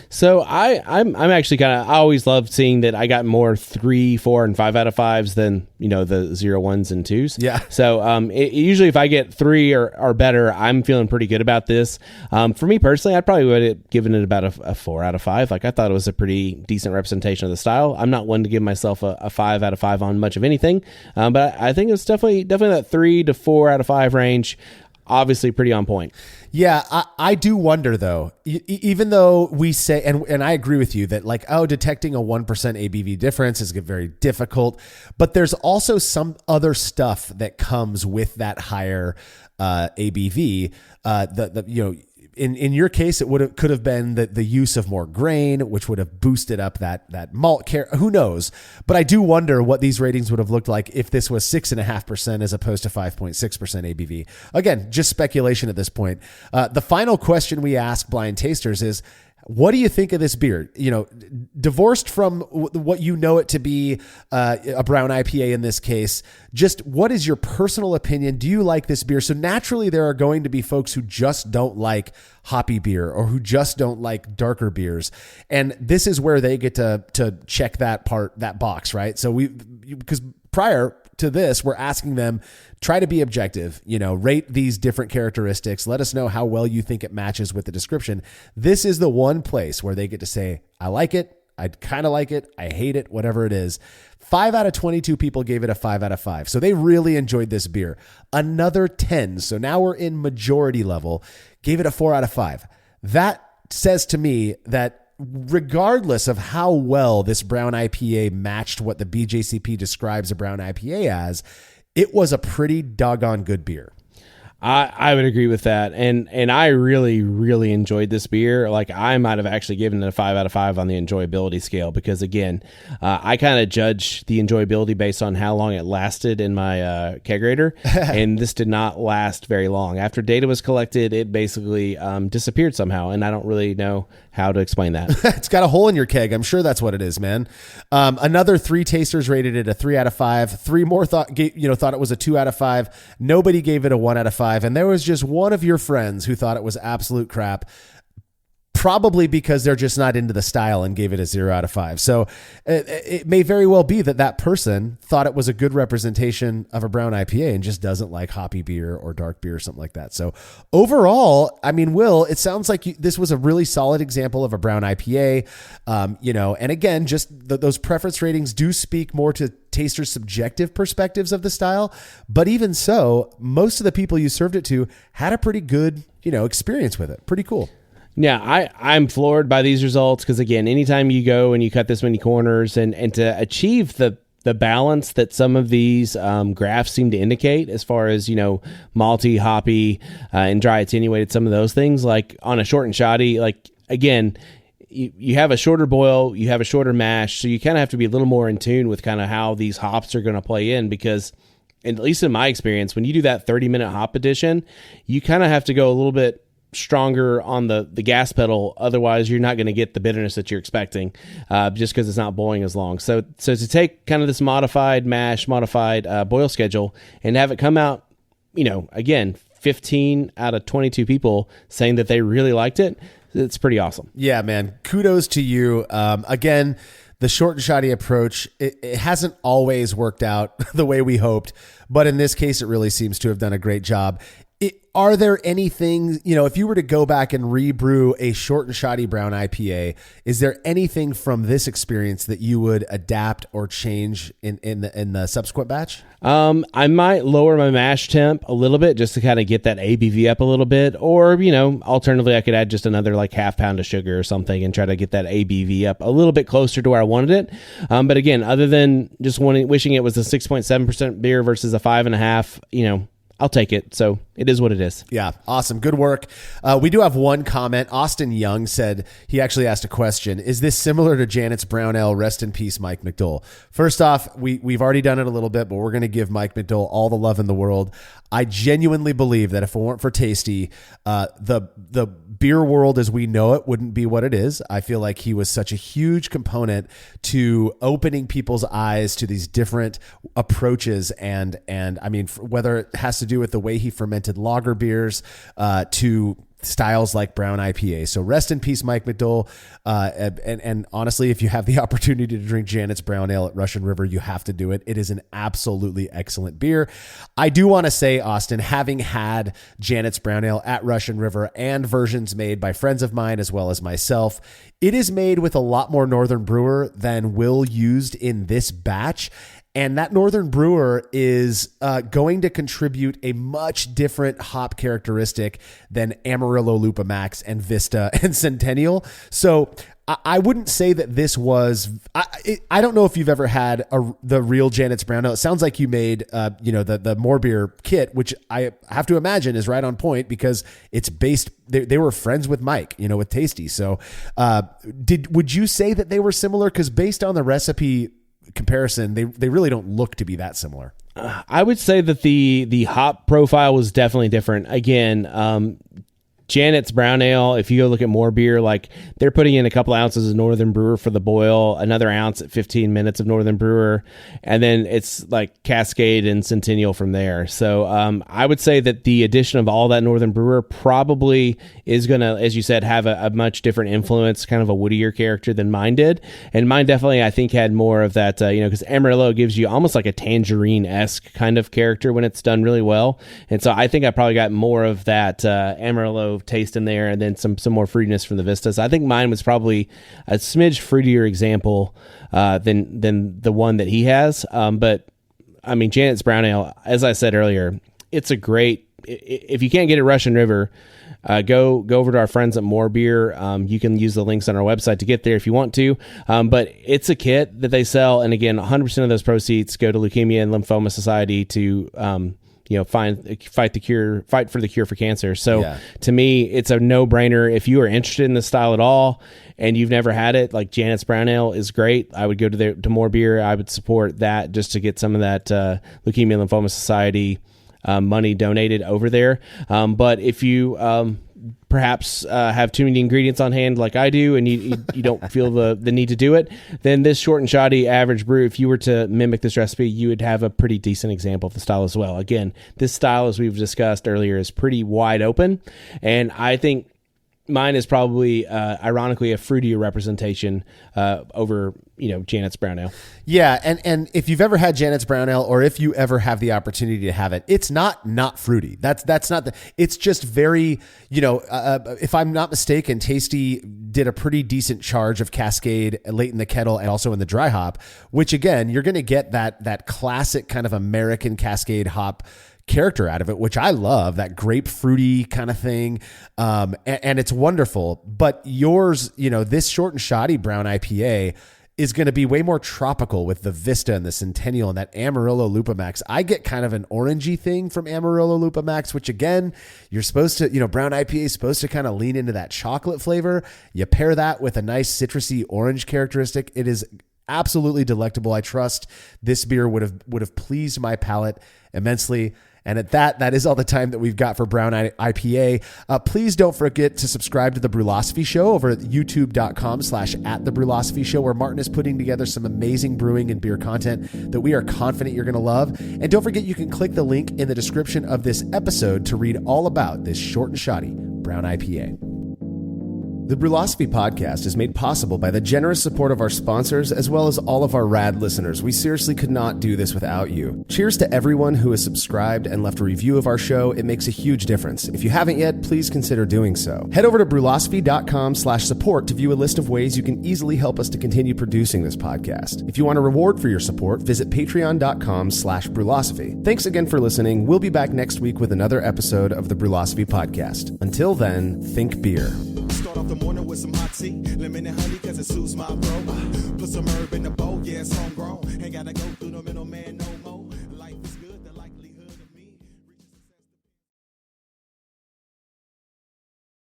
Speaker 2: So I'm actually I always loved seeing that I got more 3, 4, and 5 out of 5s than the 0, 1s, and 2s.
Speaker 1: Yeah.
Speaker 2: So usually if I get 3 or better, I'm feeling pretty good about this. For me personally, I probably would have given it about a 4 out of 5. Like, I thought it was a pretty decent representation of the style. I'm not one to give myself a 5 out of 5 on much of anything, but I think it's definitely that 3 to 4 out of 5 range. Obviously pretty on point.
Speaker 1: Yeah, I do wonder, though, even though we say, and I agree with you that detecting a 1% ABV difference is very difficult, but there's also some other stuff that comes with that higher ABV. In your case, it could have been the use of more grain, which would have boosted up that malt care. Who knows? But I do wonder what these ratings would have looked like if this was 6.5% as opposed to 5.6% ABV. Again, just speculation at this point. The final question we ask blind tasters is, what do you think of this beer? Divorced from what you know it to be, a brown IPA in this case, just what is your personal opinion? Do you like this beer? So naturally, there are going to be folks who just don't like hoppy beer or who just don't like darker beers. And this is where they get to check that box, right? So because prior to this, we're asking them, try to be objective, rate these different characteristics. Let us know how well you think it matches with the description. This is the one place where they get to say, I like it. I kind of like it. I hate it, whatever it is. 5 out of 22 people gave it a 5 out of 5. So they really enjoyed this beer. Another 10. So now we're in majority level, gave it a 4 out of 5. That says to me that regardless of how well this brown IPA matched what the BJCP describes a brown IPA as, it was a pretty doggone good beer.
Speaker 2: I would agree with that. And I really, really enjoyed this beer. Like, I might have actually given it a 5 out of 5 on the enjoyability scale because, again, I kind of judge the enjoyability based on how long it lasted in my kegerator. And this did not last very long. After data was collected, it basically disappeared somehow. And I don't really know how to explain that.
Speaker 1: It's got a hole in your keg. I'm sure that's what it is, man. Another 3 tasters rated it a 3 out of 5. 3 more thought it was a 2 out of 5. Nobody gave it a 1 out of 5. And there was just one of your friends who thought it was absolute crap, probably because they're just not into the style and gave it a 0 out of 5. So it may very well be that person thought it was a good representation of a brown IPA and just doesn't like hoppy beer or dark beer or something like that. So overall, I mean, Will, it sounds like this was a really solid example of a brown IPA, and again, just those preference ratings do speak more to tasters' subjective perspectives of the style. But even so, most of the people you served it to had a pretty good, experience with it. Pretty cool.
Speaker 2: Yeah, I'm floored by these results because, again, anytime you go and you cut this many corners and to achieve the balance that some of these graphs seem to indicate as far as, malty, hoppy, and dry attenuated, some of those things, like on a short and shoddy, like, again, you have a shorter boil, you have a shorter mash, so you kind of have to be a little more in tune with kind of how these hops are going to play in because, at least in my experience, when you do that 30-minute hop addition, you kind of have to go a little bit stronger on the gas pedal. Otherwise, you're not going to get the bitterness that you're expecting just because it's not boiling as long. So to take kind of this modified mash, modified boil schedule and have it come out, again, 15 out of 22 people saying that they really liked it, it's pretty awesome.
Speaker 1: Yeah, man. Kudos to you. Again, the short and shoddy approach, it hasn't always worked out the way we hoped, but in this case, it really seems to have done a great job. Are there anything, if you were to go back and rebrew a short and shoddy brown IPA, is there anything from this experience that you would adapt or change in the subsequent batch?
Speaker 2: I might lower my mash temp a little bit just to kind of get that ABV up a little bit. Or, alternatively, I could add just another like half pound of sugar or something and try to get that ABV up a little bit closer to where I wanted it. But again, other than just wishing it was a 6.7% beer versus a 5.5, I'll take it. So it is what it is.
Speaker 1: Yeah. Awesome. Good work. We do have one comment. Austin Young said, he actually asked a question. Is this similar to Janet's Brown Ale? Rest in peace, Mike McDowell. First off, we've already done it a little bit, but we're going to give Mike McDowell all the love in the world. I genuinely believe that if it weren't for Tasty, the beer world as we know it wouldn't be what it is. I feel like he was such a huge component to opening people's eyes to these different approaches. And I mean, whether it has to do with the way he fermented lager beers to styles like brown IPA. So rest in peace, Mike McDowell. And honestly, if you have the opportunity to drink Janet's Brown Ale at Russian River, you have to do it. It is an absolutely excellent beer. I do want to say, Austin, having had Janet's Brown Ale at Russian River and versions made by friends of mine as well as myself, it is made with a lot more Northern Brewer than Will used in this batch. And that Northern Brewer is going to contribute a much different hop characteristic than Amarillo Lupa Max and Vista and Centennial. So I wouldn't say that this was, I don't know if you've ever had the real Janet's Brown Ale. It sounds like you made, the More Beer kit, which I have to imagine is right on point because it's based, they were friends with Mike, with Tasty. So would you say that they were similar? Because based on the recipe comparison, they really don't look to be that similar.
Speaker 2: I would say that the hop profile was definitely different. Again, Janet's Brown Ale, if you go look at More Beer, like they're putting in a couple ounces of Northern Brewer for the boil, another ounce at 15 minutes of Northern Brewer, and then it's like Cascade and Centennial from there. So I would say that the addition of all that Northern Brewer probably is going to, as you said, have a much different influence, kind of a woodier character than mine did. And mine definitely, I think, had more of that, because Amarillo gives you almost like a tangerine-esque kind of character when it's done really well. And so I think I probably got more of that Amarillo taste in there and then some more fruitiness from the Vistas. I think mine was probably a smidge fruitier example than the one that he has. But I mean, Janet's Brown Ale, as I said earlier, it's a great, if you can't get it Russian River, go over to our friends at More Beer. You can use the links on our website to get there if you want to. But it's a kit that they sell. And again, 100% of those proceeds go to Leukemia and Lymphoma Society to fight for the cure for cancer. So
Speaker 1: Yeah.
Speaker 2: to me, it's a no-brainer. If you are interested in this style at all and you've never had it, like Janet's Brown Ale is great. I would go to More Beer. I would support that just to get some of that Leukemia Lymphoma Society money donated over there. But if you perhaps have too many ingredients on hand like I do, and you don't feel the need to do it, then this short and shoddy average brew, if you were to mimic this recipe, you would have a pretty decent example of the style as well. Again, this style, as we've discussed earlier, is pretty wide open, and I think mine is probably, ironically, a fruitier representation over, Janet's Brown Ale.
Speaker 1: Yeah, and if you've ever had Janet's Brown Ale, or if you ever have the opportunity to have it, it's not fruity. That's not it's just very, if I'm not mistaken, Tasty did a pretty decent charge of Cascade late in the kettle and also in the dry hop, which again, you're going to get that classic kind of American Cascade hop character out of it, which I love, that grapefruity kind of thing. And it's wonderful. But yours, this short and shoddy brown IPA is going to be way more tropical with the Vista and the Centennial and that Amarillo Lupamax. I get kind of an orangey thing from Amarillo Lupamax, which again, you're supposed to, brown IPA is supposed to kind of lean into that chocolate flavor. You pair that with a nice citrusy orange characteristic. It is absolutely delectable. I trust this beer would have pleased my palate immensely. And at that is all the time that we've got for Brown IPA. Please don't forget to subscribe to The Brewlosophy Show over at youtube.com/@TheBrewlosophy Show, where Martin is putting together some amazing brewing and beer content that we are confident you're going to love. And don't forget, you can click the link in the description of this episode to read all about this short and shoddy Brown IPA. The Brewlosophy Podcast is made possible by the generous support of our sponsors, as well as all of our rad listeners. We seriously could not do this without you. Cheers to everyone who has subscribed and left a review of our show. It makes a huge difference. If you haven't yet, please consider doing so. Head over to brewlosophy.com/support to view a list of ways you can easily help us to continue producing this podcast. If you want a reward for your support, visit patreon.com/brewlosophy. Thanks again for listening. We'll be back next week with another episode of the Brewlosophy Podcast. Until then, think beer.
Speaker 6: Start off the morning with some hot tea, lemon and honey, cause it suits my bro. Put some herb in the bowl, yeah, it's homegrown. Ain't gotta go through the middleman.